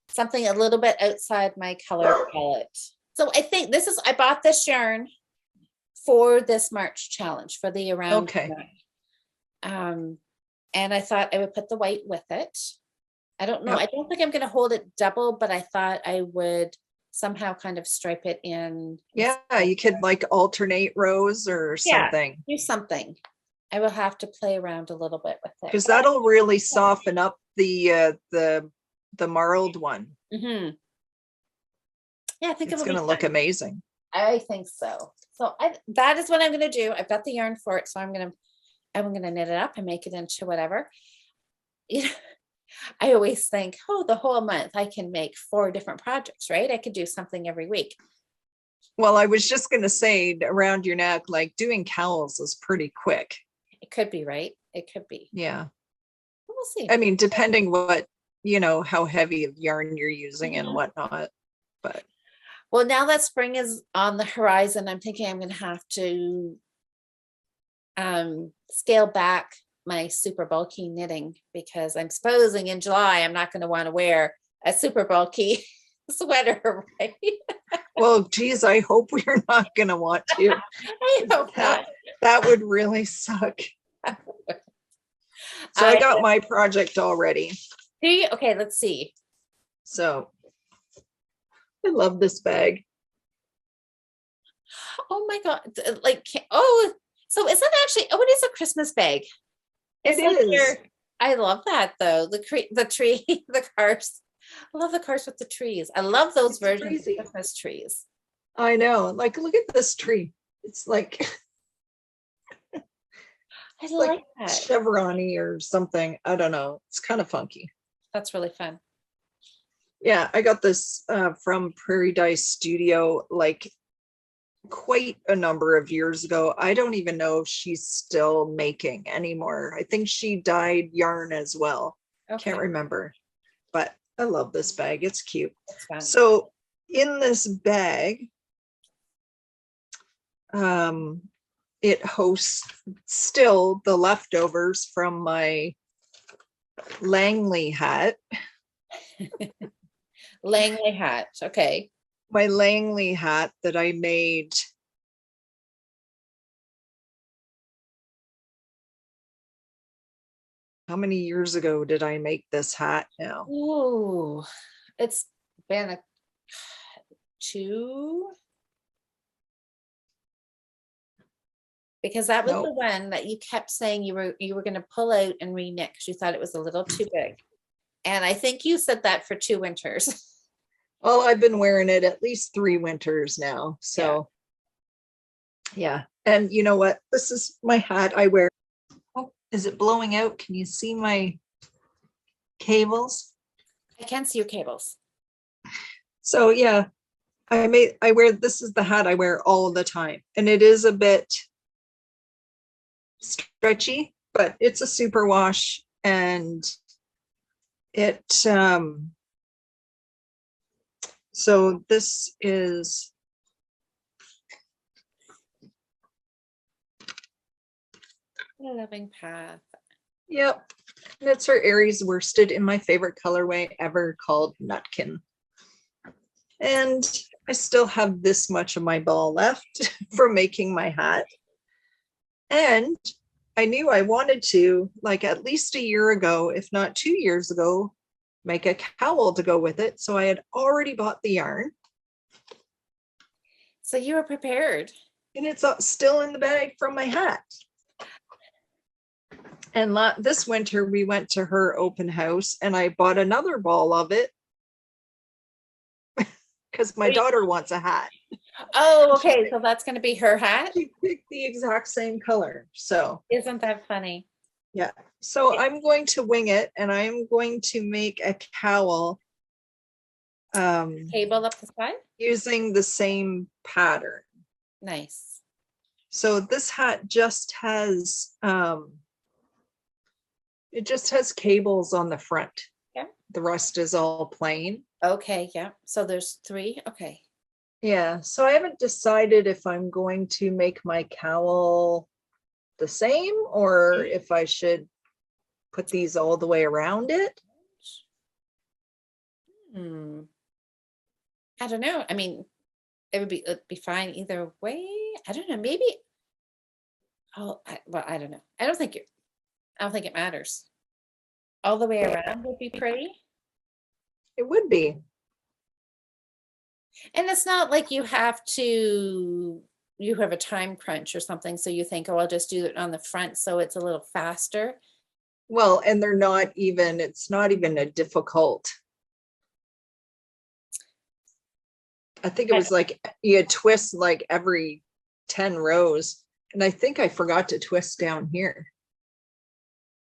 S1: something a little bit outside my color palette. So I think I bought this yarn for this March challenge for the around.
S2: Okay.
S1: And I thought I would put the white with it. I don't know.
S2: Yep.
S1: I don't think I'm going to hold it double, but I thought I would somehow kind of stripe it in.
S2: Yeah, you could like alternate rows or something.
S1: Do something. I will have to play around a little bit with it.
S2: Because that'll really soften up the marled one.
S1: Mm-hmm. Yeah, I think
S2: it's going to look amazing.
S1: I think so. So that is what I'm going to do. I've got the yarn for it, so I'm going to knit it up and make it into whatever. You know, I always think, oh, the whole month I can make 4 different projects, right? I could do something every week.
S2: Well, I was just going to say around your neck, like doing cowls is pretty quick.
S1: It could be, right? It could be.
S2: Yeah.
S1: We'll see.
S2: I mean, depending what, how heavy of yarn you're using and whatnot, but.
S1: Well, now that spring is on the horizon, I'm thinking I'm going to have to scale back my super bulky knitting, because I'm supposing in July I'm not going to want to wear a super bulky sweater, right?
S2: Well, geez, I hope we're not going to want to.
S1: I hope not.
S2: That would really suck. So I got my project already.
S1: Do you? Okay, let's see.
S2: So I love this bag.
S1: Oh my God. Like, oh, so is that actually, it is a Christmas bag.
S2: It is.
S1: I love that though. The tree, the cars. I love the cars with the trees. I love those versions of Christmas trees.
S2: I know. Like, look at this tree. It's like,
S1: I like that.
S2: Chevron-y or something. I don't know. It's kind of funky.
S1: That's really fun.
S2: Yeah, I got this from Prairie Dye Studio like quite a number of years ago. I don't even know if she's still making anymore. I think she dyed yarn as well. Okay. Can't remember, but I love this bag. It's cute. So in this bag, it hosts still the leftovers from my Langley hat.
S1: Langley hat. Okay.
S2: My Langley hat that I made. How many years ago did I make this hat now?
S1: Ooh, it's been 2. Because that was the one that you kept saying you were going to pull out and reknit because you thought it was a little too big. And I think you said that for 2 winters.
S2: Well, I've been wearing it at least 3 winters now. So yeah. And you know what? This is my hat I wear. Oh, is it blowing out? Can you see my cables?
S1: I can see your cables.
S2: So yeah, this is the hat I wear all the time. And it is a bit stretchy, but it's a super wash, and it so this is
S1: A Loving Path.
S2: Yep, it's her Aries worsted in my favorite colorway ever, called Nutkin. And I still have this much of my ball left for making my hat. And I knew I wanted to, like at least a year ago, if not 2 years ago, make a cowl to go with it. So I had already bought the yarn.
S1: So you were prepared.
S2: And it's still in the bag from my hat. And this winter we went to her open house and I bought another ball of it because my daughter wants a hat.
S1: Oh, okay. So that's going to be her hat.
S2: She picked the exact same color. So
S1: isn't that funny?
S2: Yeah. So I'm going to wing it, and I'm going to make a cowl
S1: Cable up the side.
S2: using the same pattern.
S1: Nice.
S2: So this hat just has it just has cables on the front.
S1: Yeah.
S2: The rest is all plain.
S1: Okay. Yeah. So there's 3. Okay.
S2: Yeah, so I haven't decided if I'm going to make my cowl the same or if I should put these all the way around it.
S1: I don't know. I mean, it'd be fine either way. I don't know. Maybe. Oh, well, I don't know. I don't think it matters. All the way around would be pretty.
S2: It would be.
S1: And it's not like you have a time crunch or something. So you think, oh, I'll just do it on the front so it's a little faster.
S2: Well, and it's not even a difficult. I think it was like you twist like every 10 rows. And I think I forgot to twist down here.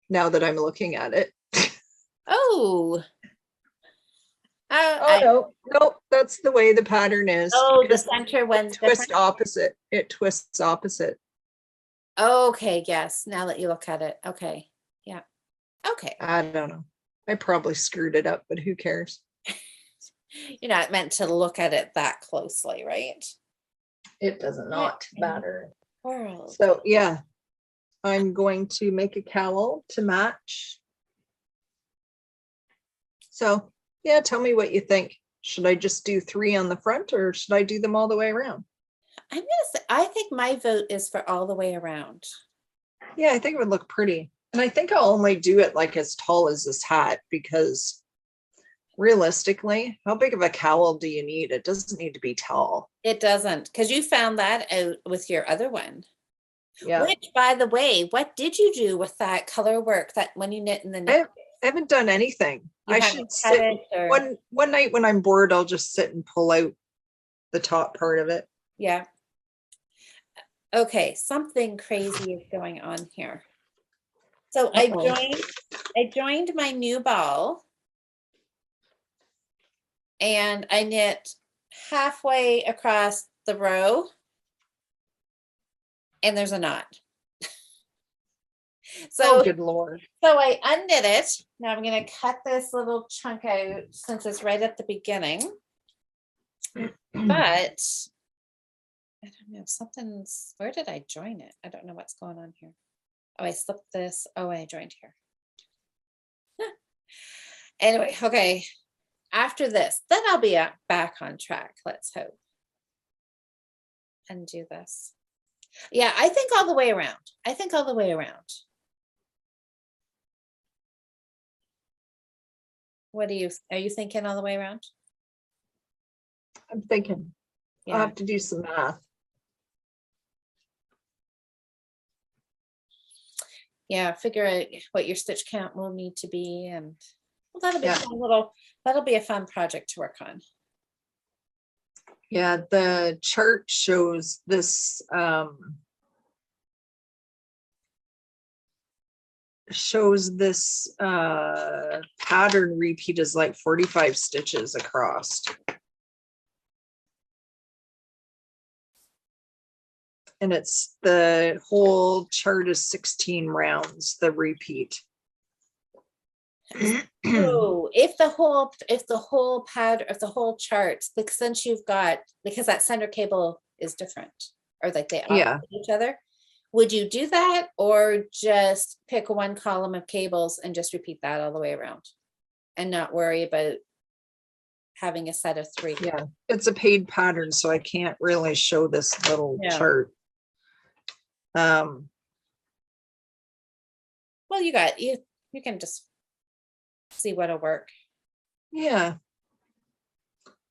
S2: Now that I'm looking at it.
S1: Oh.
S2: No, that's the way the pattern is.
S1: Oh, the center one's
S2: twist opposite. It twists opposite.
S1: Okay, yes. Now that you look at it. Okay. Yeah. Okay.
S2: I don't know. I probably screwed it up, but who cares?
S1: You're not meant to look at it that closely, right?
S2: It does not matter.
S1: World.
S2: So yeah, I'm going to make a cowl to match. So yeah, tell me what you think. Should I just do 3 on the front or should I do them all the way around?
S1: I'm gonna say, I think my vote is for all the way around.
S2: Yeah, I think it would look pretty. And I think I'll only do it like as tall as this hat because realistically, how big of a cowl do you need? It doesn't need to be tall.
S1: It doesn't, because you found that out with your other one.
S2: Yeah.
S1: Which, by the way, what did you do with that color work that when you knit in the knit?
S2: I haven't done anything. I should sit one night when I'm bored, I'll just sit and pull out the top part of it.
S1: Yeah. Okay, something crazy is going on here. So I joined my new ball and I knit halfway across the row and there's a knot. So,
S2: oh, good Lord.
S1: So I undid it. Now I'm going to cut this little chunk out since it's right at the beginning. But I don't know, something's, where did I join it? I don't know what's going on here. Oh, I slipped this. Oh, I joined here. Anyway, okay. After this, then I'll be back on track. Let's hope. Undo this. Yeah, I think all the way around. I think all the way around. What are you thinking all the way around?
S2: I'm thinking. Yeah. I'll have to do some math.
S1: Yeah, figure out what your stitch count will need to be, and well, that'll be a fun project to work on.
S2: Yeah, the chart shows this pattern repeat is like 45 stitches across. And it's the whole chart is 16 rounds, the repeat.
S1: So if the whole chart, like since you've got, because that center cable is different, or like they opposite each other, would you do that or just pick one column of cables and just repeat that all the way around and not worry about having a set of 3?
S2: Yeah, it's a paid pattern, so I can't really show this little chart.
S1: Well, you can just see what'll work.
S2: Yeah.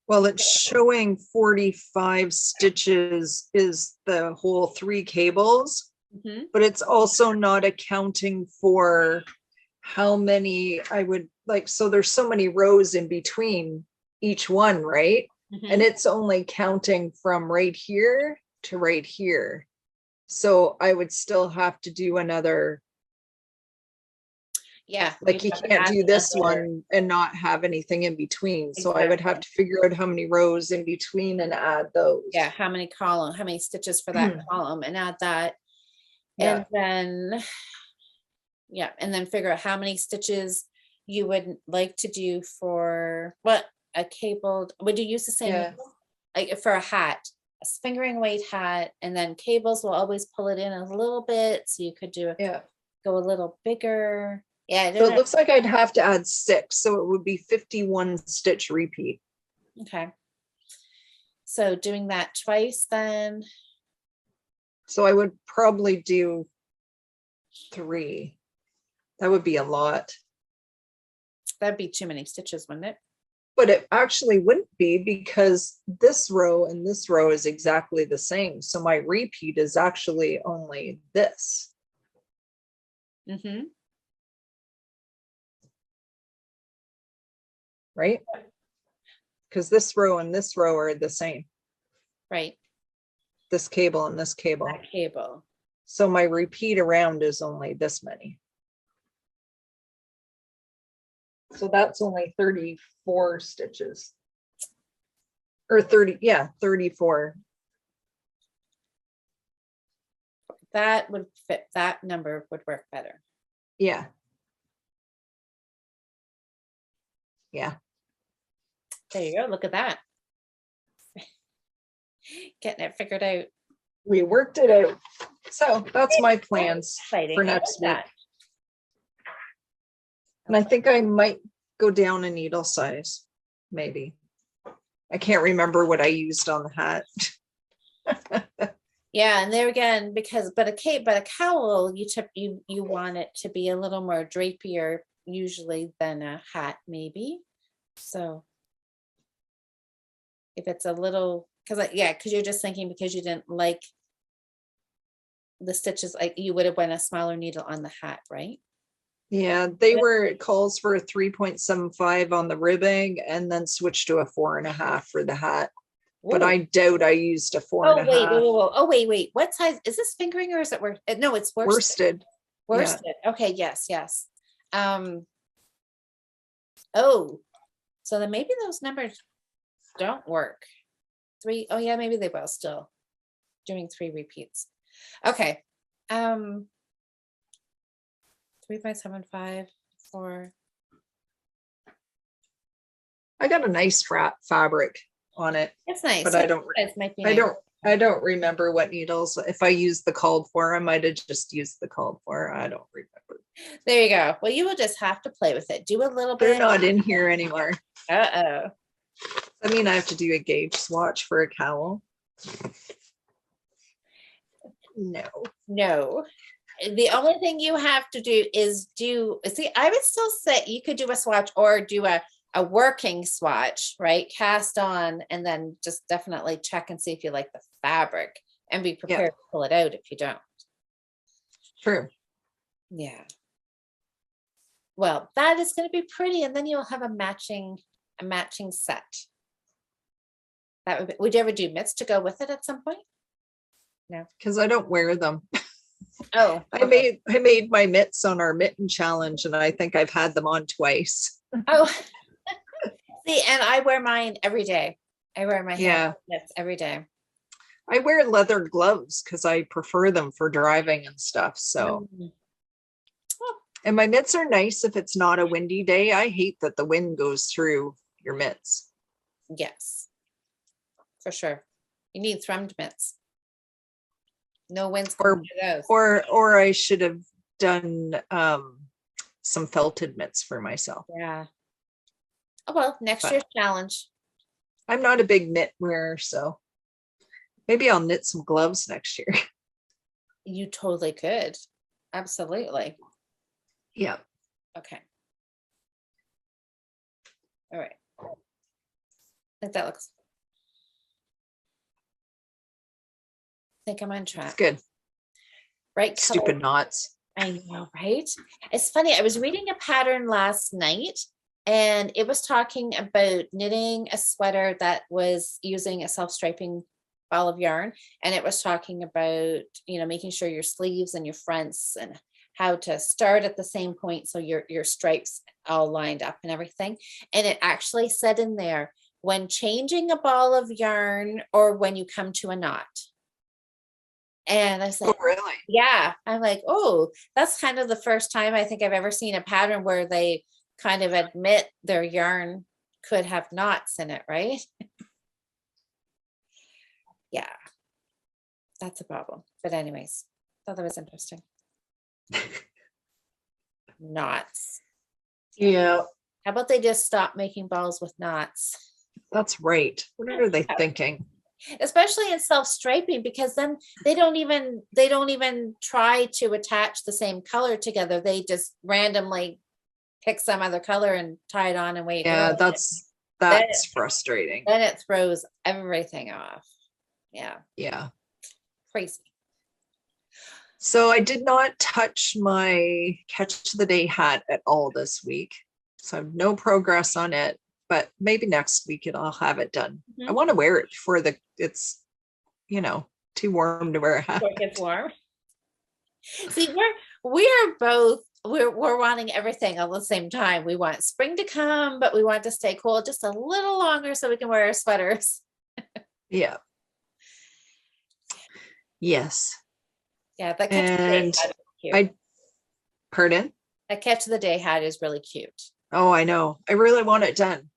S2: Well, it's showing 45 stitches is the whole 3 cables, but it's also not accounting for how many I would like. So there's so many rows in between each one, right? And it's only counting from right here to right here. So I would still have to do another.
S1: Yeah.
S2: Like you
S1: have to
S2: can't
S1: add
S2: do this
S1: another-
S2: one and not have anything in between. So I would have
S1: Exactly.
S2: to figure out how many rows in between and add those.
S1: Yeah, how many how many stitches for that column and add that.
S2: Yeah.
S1: And then, yeah, and then figure out how many stitches you would like to do for what a cabled, would you use the same
S2: Yeah.
S1: needle? Like for a hat, a fingering weight hat, and then cables will always pull it in a little bit. So you could do
S2: Yeah.
S1: go a little bigger. Yeah, I
S2: So
S1: don't
S2: it
S1: know.
S2: looks like I'd have to add 6. So it would be 51 stitch repeat.
S1: Okay. So doing that twice then.
S2: So I would probably do 3. That would be a lot.
S1: That'd be too many stitches, wouldn't it?
S2: But it actually wouldn't be because this row and this row is exactly the same. So my repeat is actually only this.
S1: Mm-hmm.
S2: Right? Because this row and this row are the same.
S1: Right.
S2: This cable and this cable.
S1: That cable.
S2: So my repeat around is only this many. So that's only 34 stitches. Or 30, yeah, 34.
S1: That would fit, that number would work better.
S2: Yeah. Yeah.
S1: There you go. Look at that. Getting it figured out.
S2: We worked it out. So that's my plans
S1: Exciting.
S2: for
S1: I like
S2: next week.
S1: that.
S2: And I think I might go down a needle size, maybe. I can't remember what I used on the hat.
S1: Yeah, and there again, because but a cowl, you want it to be a little more drapier usually than a hat, maybe. So if it's a little, because you're just thinking because you didn't like the stitches, like you would have went a smaller needle on the hat, right?
S2: Yeah, they were, it calls for a 3.75 on the ribbing and then switched to a 4.5 for the hat. But
S1: Ooh.
S2: I doubt I used a 4.5.
S1: Oh wait, oh wait. What size is this fingering or is it worsted? No, it's worsted.
S2: Worsted.
S1: Worsted. Okay, yes. Oh, so then maybe those numbers don't work. 3, oh yeah, maybe they will still. Doing 3 repeats. Okay. 3.75 for.
S2: I got a nice fabric on it,
S1: It's nice.
S2: but
S1: Yeah,
S2: I don't
S1: it might be nice.
S2: I don't remember what needles. If I used the called for, I might have just used the called for. I don't remember.
S1: There you go. Well, you will just have to play with it. Do a little
S2: They're
S1: bit.
S2: not in here anymore.
S1: Uh-oh.
S2: I mean, I have to do a gauge swatch for a cowl. No.
S1: The only thing you have to do is see, I would still say you could do a swatch or do a working swatch, right? Cast on and then just definitely check and see if you like the fabric and be prepared to pull it out if you don't.
S2: True.
S1: Yeah. Well, that is going to be pretty, and then you'll have a matching set. That would you ever do mitts to go with it at some point? No,
S2: because I don't wear them.
S1: Oh,
S2: okay. I made my mitts on our mitten challenge, and I think I've had them on twice.
S1: Oh, see, and I wear mine every day. I wear my mitts every day.
S2: I wear leather gloves because I prefer them for driving and stuff. So, and my mitts are nice if it's not a windy day. I hate that the wind goes through your mitts.
S1: Yes, for sure. You need thrummed mitts. No winds
S2: or I should have done some felted mitts for myself.
S1: Yeah. Oh well, next year's challenge.
S2: I'm not a big mitt wearer, so maybe I'll knit some gloves next year.
S1: You totally could. Absolutely.
S2: Yeah.
S1: Okay. All right. I think that looks. I think I'm on track.
S2: It's good.
S1: Right.
S2: Stupid knots.
S1: I know, right? It's funny. I was reading a pattern last night and it was talking about knitting a sweater that was using a self-striping ball of yarn. And it was talking about, making sure your sleeves and your fronts and how to start at the same point so your stripes all lined up and everything. And it actually said in there, when changing a ball of yarn or when you come to a knot. And I was
S2: Oh,
S1: like,
S2: really?
S1: yeah, I'm like, oh, that's kind of the first time I think I've ever seen a pattern where they kind of admit their yarn could have knots in it, right? Yeah, that's a problem. But anyways, thought that was interesting. Knots.
S2: Yeah,
S1: How about they just stop making balls with knots?
S2: that's right. What are they thinking?
S1: Especially in self-striping, because then they don't even try to attach the same color together. They just randomly pick some other color and tie it on and wait.
S2: Yeah, that's frustrating.
S1: Then it throws everything off. Yeah,
S2: Yeah.
S1: crazy.
S2: So I did not touch my catch of the day hat at all this week. So I have no progress on it, but maybe next week I'll have it done. I want to wear it before it's, too warm to wear a hat.
S1: Before it gets warm. See, we're both we're wanting everything all at the same time. We want spring to come, but we want to stay cool just a little longer so we can wear our sweaters.
S2: Yeah. Yes.
S1: Yeah, that catch of the day
S2: And
S1: hat is cute.
S2: Pardon?
S1: That catch of the day hat is really cute.
S2: Oh, I know. I really want it done.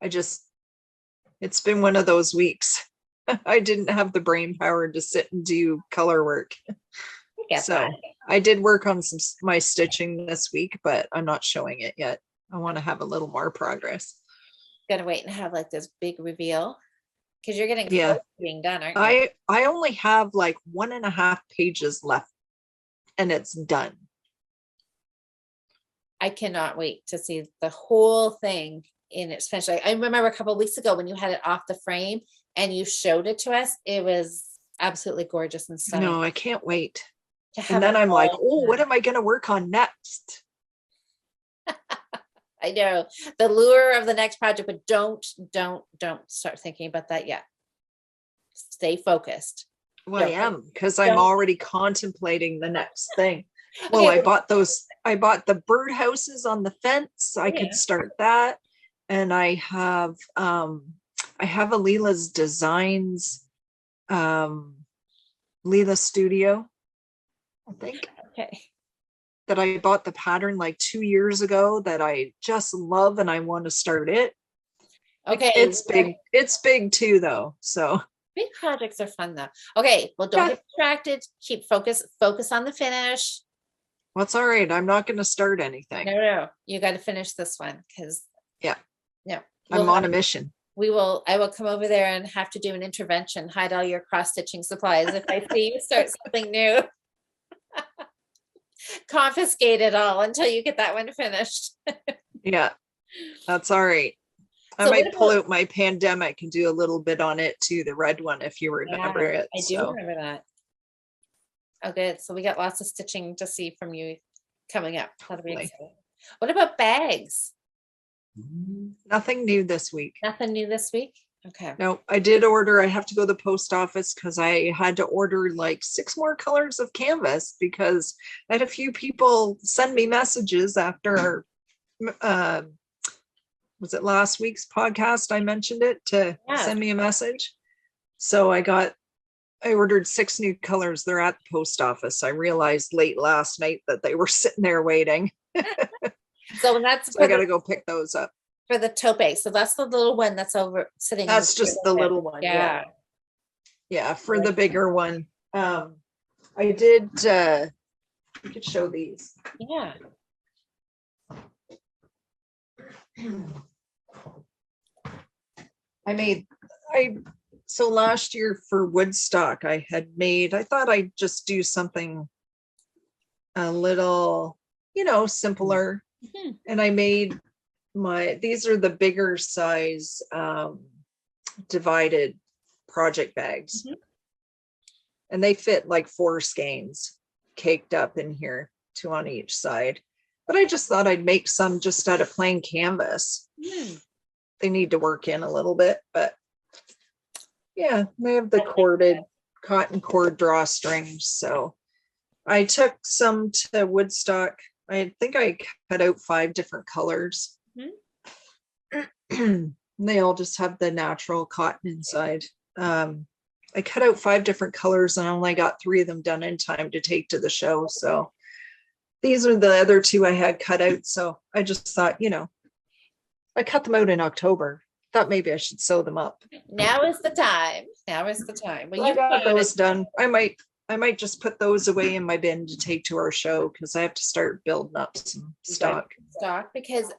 S2: It's been one of those weeks. I didn't have the brain power to sit and do color work. So I did work on my stitching this week, but I'm not showing it yet. I want to have a little more progress.
S1: Gotta wait and have like this big reveal because you're getting close to being done, aren't you?
S2: I only have like 1.5 pages left and it's done.
S1: I cannot wait to see the whole thing in its finished. I remember a couple of weeks ago when you had it off the frame and you showed it to us. It was absolutely gorgeous and stunning.
S2: No, I can't wait. And then I'm like, oh, what am I going to work on next?
S1: I know the lure of the next project, but don't start thinking about that yet. Stay focused.
S2: Well, I am, because I'm already contemplating the next thing. Well, okay, I bought the birdhouses on the fence. I could start that. And I have a Leela's Designs, Leela Studio, I think.
S1: Okay.
S2: That I bought the pattern like 2 years ago that I just love and I want to start it.
S1: Okay.
S2: It's big. It's big too though. So
S1: big projects are fun though. Okay. Well, don't get distracted. Keep focus on the finish.
S2: Well, it's all right. I'm not going to start anything.
S1: No. You got to finish this one because
S2: I'm on a mission.
S1: I will come over there and have to do an intervention, hide all your cross-stitching supplies if I see you start something new. Confiscate it all until you get that one finished.
S2: Yeah, that's all right. I might pull out my pandemic and do a little bit on it too, the red one, if you remember it.
S1: I do remember that. Oh, good. So we got lots of stitching to see from you coming up. That'll be exciting. What about bags?
S2: Nothing new this week.
S1: Nothing new this week? Okay.
S2: No, I did order. I have to go to the post office because I had to order like 6 more colors of canvas because I had a few people send me messages after was it last week's podcast? I mentioned it to send me a message. So I ordered 6 new colors. They're at the post office. I realized late last night that they were sitting there waiting.
S1: So
S2: I got to go pick those up.
S1: For the taupe. So that's the little one that's over sitting.
S2: That's just the little one. Yeah. For the bigger one. I did, you could show these.
S1: Yeah.
S2: So last year for Woodstock, I thought I'd just do something a little, simpler. Mm-hmm. And I made these are the bigger size divided project bags. Mm-hmm. And they fit like 4 skeins caked up in here, 2 on each side. But I just thought I'd make some just out of plain canvas. Mm. They need to work in a little bit, but yeah, they have the corded cotton cord drawstrings. So I took some to Woodstock. I think I cut out 5 different colors. They all just have the natural cotton inside. I cut out 5 different colors and I only got 3 of them done in time to take to the show. So these are the other 2 I had cut out. So I just thought, I cut them out in October. Thought maybe I should sew them up.
S1: Now is the time. Now is the time. Well,
S2: I got those done. I might just put those away in my bin to take to our show because I have to start building up some stock.
S1: Because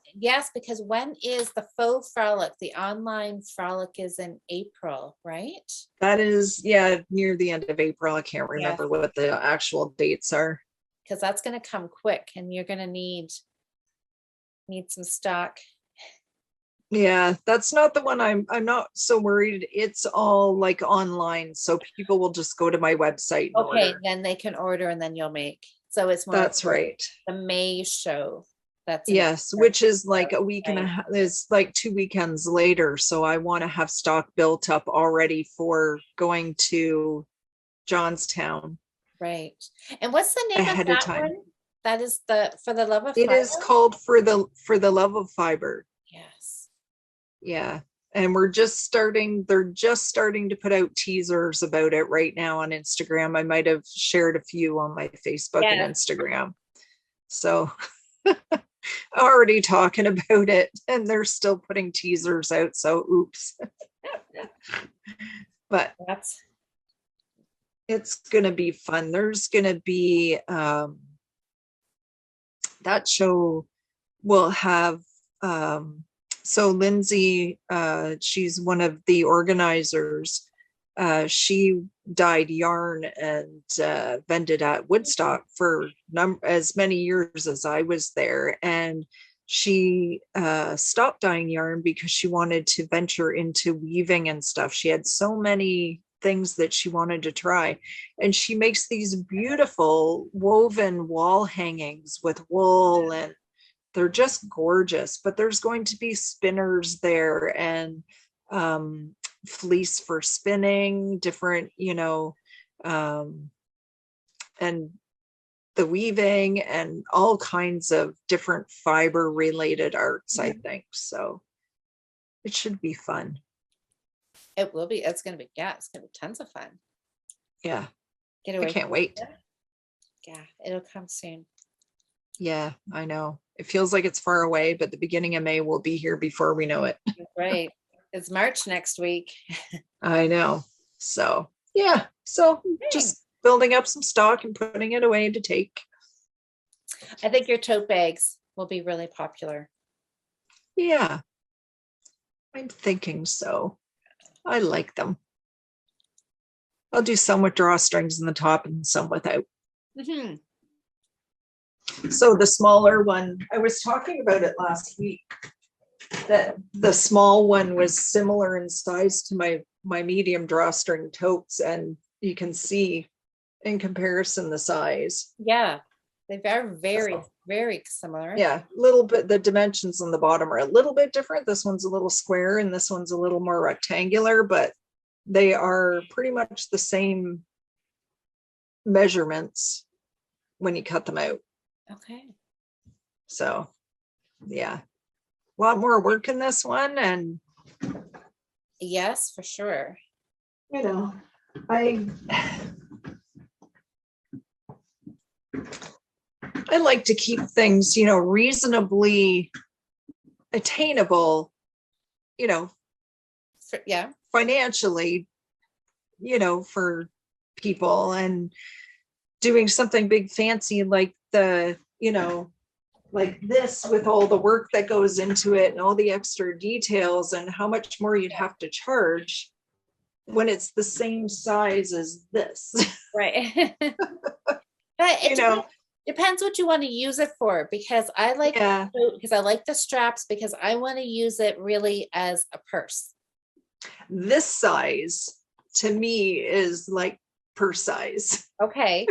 S1: when is the faux frolic? The online frolic is in April, right?
S2: That is, near the end of April. I can't remember what the actual dates are.
S1: Because that's going to come quick and you're going to need some stock.
S2: Yeah, that's not the one I'm not so worried. It's all like online. So people will just go to my website.
S1: Okay, then they can order and then you'll make. So it's more.
S2: That's right.
S1: The May show.
S2: Yes, which is like a week and a half, is like 2 weekends later. So I want to have stock built up already for going to Johnstown.
S1: Right. And what's the name
S2: ahead
S1: of that
S2: of time.
S1: one? That is For the Love of
S2: It
S1: Fibre?
S2: is called For the Love of Fibre.
S1: Yes.
S2: Yeah. And they're just starting to put out teasers about it right now on Instagram. I might have shared a few on my Facebook and Instagram. So already talking about it and they're still putting teasers out. So oops. But it's going to be fun. There's going to be that show will have so Lindsay, she's one of the organizers. She dyed yarn and vended at Woodstock for as many years as I was there. And she stopped dyeing yarn because she wanted to venture into weaving and stuff. She had so many things that she wanted to try. And she makes these beautiful woven wall hangings with wool, and they're just gorgeous. But there's going to be spinners there and fleece for spinning, different, and the weaving and all kinds of different fiber related arts, I think. So it should be fun.
S1: It will be. It's going to be tons of fun.
S2: Yeah.
S1: Get away.
S2: I can't wait.
S1: Yeah, it'll come soon.
S2: Yeah, I know. It feels like it's far away, but the beginning of May will be here before we know it.
S1: Right. It's March next week.
S2: I know. So, yeah. So just building up some stock and putting it away to take.
S1: I think your tote bags will be really popular.
S2: Yeah. I'm thinking so. I like them. I'll do some with drawstrings in the top and some without.
S1: Mm-hmm.
S2: So the smaller one, I was talking about it last week, that the small one was similar in size to my medium drawstring totes, and you can see in comparison the size.
S1: Yeah, they are very, very similar.
S2: Yeah, a little bit. The dimensions on the bottom are a little bit different. This one's a little square and this one's a little more rectangular, but they are pretty much the same measurements when you cut them out.
S1: Okay.
S2: So, yeah, a lot more work in this one. And
S1: yes, for sure.
S2: I like to keep things, reasonably attainable,
S1: Yeah.
S2: financially, for people, and doing something big fancy like like this with all the work that goes into it and all the extra details and how much more you'd have to charge when it's the same size as this.
S1: Right. But it depends what you want to use it for, because I like the straps, because I want to use it really as a purse.
S2: This size to me is like purse size.
S1: Okay.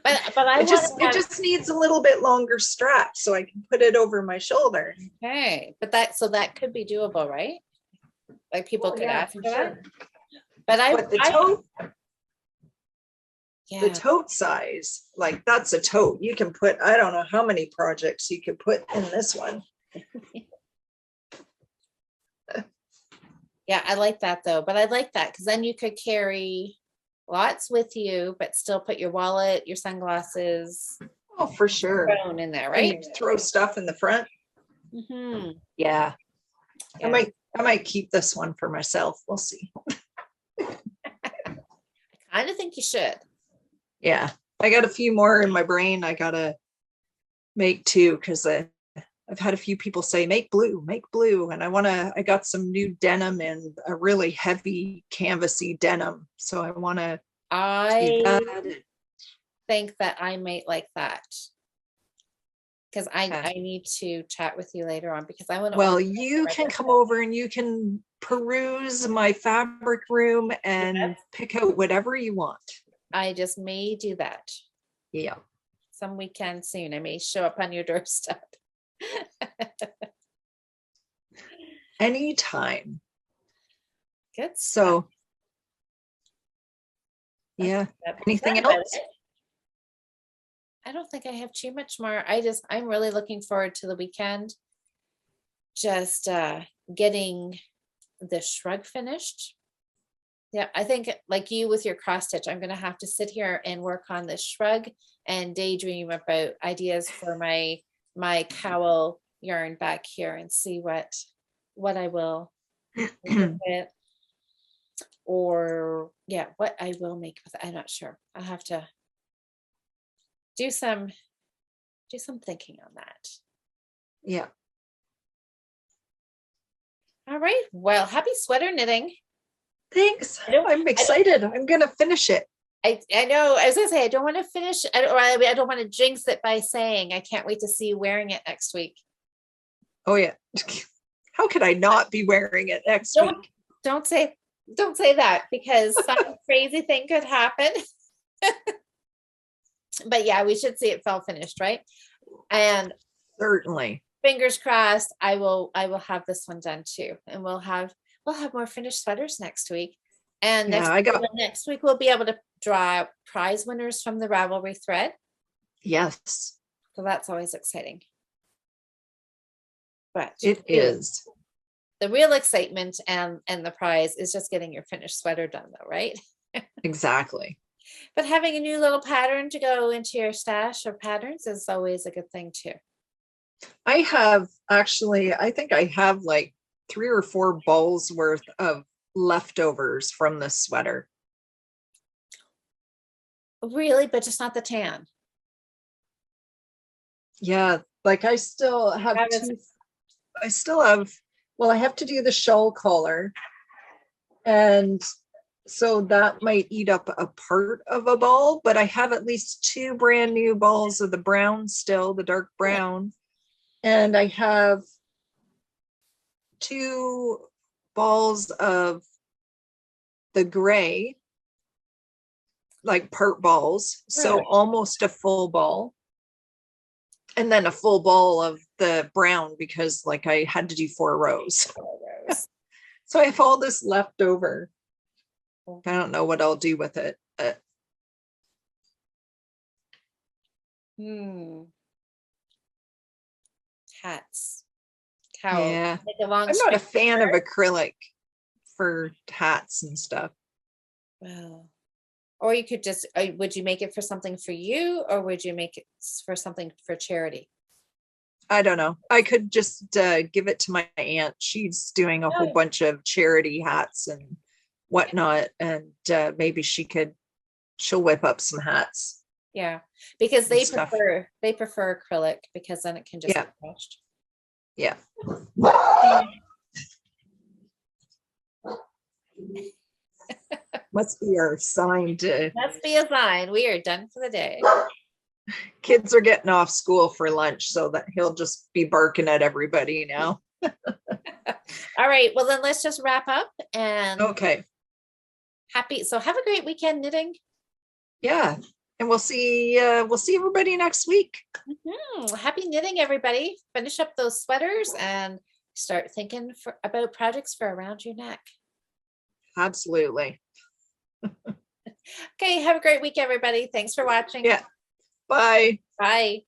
S1: But
S2: it just needs a little bit longer strap so I can put it over my shoulder.
S1: Okay, but that could be doable, right? Like people could ask for that.
S2: Sure.
S1: But
S2: the tote, The
S1: Yeah.
S2: tote size, like that's a tote. You can put, I don't know how many projects you could put in this one.
S1: Yeah, I like that though, but I like that because then you could carry lots with you, but still put your wallet, your sunglasses,
S2: Oh, for sure.
S1: phone in there,
S2: And
S1: right?
S2: you throw stuff in the front.
S1: Hmm.
S2: Yeah.
S1: Yeah.
S2: I might keep this one for myself. We'll see.
S1: I kind of think you should.
S2: Yeah. I got a few more in my brain I gotta make too, because I've had a few people say make blue, and I got some new denim and a really heavy canvasy denim. So I wanna do
S1: I
S2: that.
S1: think that I might like that. Because
S2: Okay.
S1: I need to chat with you later on because I want to.
S2: Well, you can come over and you can peruse my fabric room and
S1: Yes.
S2: pick out whatever you want.
S1: I just may do that
S2: Yeah.
S1: some weekend soon. I may show up on your doorstep.
S2: Anytime.
S1: Good.
S2: So yeah. Anything else?
S1: I don't think I have too much more. I'm really looking forward to the weekend. Just getting the shrug finished. Yeah, I think like you with your cross stitch, I'm gonna have to sit here and work on this shrug and daydream about ideas for my cowl yarn back here and see what I will make with it, or yeah, what I will make with it. I'm not sure. I'll have to do some thinking on that.
S2: Yeah.
S1: All right. Well, happy sweater knitting.
S2: Thanks.
S1: I don't-
S2: I'm excited. I'm gonna finish it.
S1: I know. I was gonna say I don't want to finish, I don't want to jinx it by saying I can't wait to see you wearing it next week.
S2: Oh yeah. How could I not be wearing it next
S1: Don't
S2: week?
S1: don't say that because some crazy thing could happen. But yeah, we should see it fall finished, right? And
S2: Certainly.
S1: fingers crossed, I will have this one done too, and we'll have more finished sweaters next week. And
S2: Yeah,
S1: next week we'll be able to draw prize winners from the Ravelry thread.
S2: yes,
S1: So that's always exciting. But
S2: it is.
S1: the real excitement and the prize is just getting your finished sweater done though, right?
S2: Exactly.
S1: But having a new little pattern to go into your stash of patterns is always a good thing too.
S2: I think I have like 3 or 4 balls worth of leftovers from this sweater.
S1: Really, but just not the tan.
S2: Yeah, like I still have well, I have to do the shawl collar. And so that might eat up a part of a ball, but I have at least 2 brand new balls of the brown still, the dark brown. And I have 2 balls of the gray, like part balls. So
S1: Really?
S2: almost a full ball. And then a full ball of the brown because like I had to do 4 rows. So I have all this left over. I don't know what I'll do with it. But
S1: Hats. Cowl.
S2: yeah,
S1: Like a long
S2: I'm not a
S1: straight
S2: fan of
S1: shirt.
S2: acrylic for hats and stuff.
S1: Wow. Or you could just, would you make it for something for you, or would you make it for something for charity?
S2: I don't know. I could just give it to my aunt. She's doing a whole
S1: Oh.
S2: bunch of charity hats and whatnot. And maybe she'll whip up some hats.
S1: Yeah, because
S2: And stuff.
S1: they prefer acrylic because then it can just
S2: Yeah.
S1: be washed.
S2: Yeah. Must be our sign to
S1: Must be a sign. We are done for the day.
S2: kids are getting off school for lunch, so that he'll just be barking at everybody now.
S1: All right. Well, then let's just wrap up and
S2: Okay.
S1: so have a great weekend knitting.
S2: Yeah. And we'll see everybody next week.
S1: Happy knitting, everybody. Finish up those sweaters and start thinking about projects for around your neck.
S2: Absolutely.
S1: Okay, have a great week, everybody. Thanks for watching.
S2: Yeah. Bye.
S1: Bye.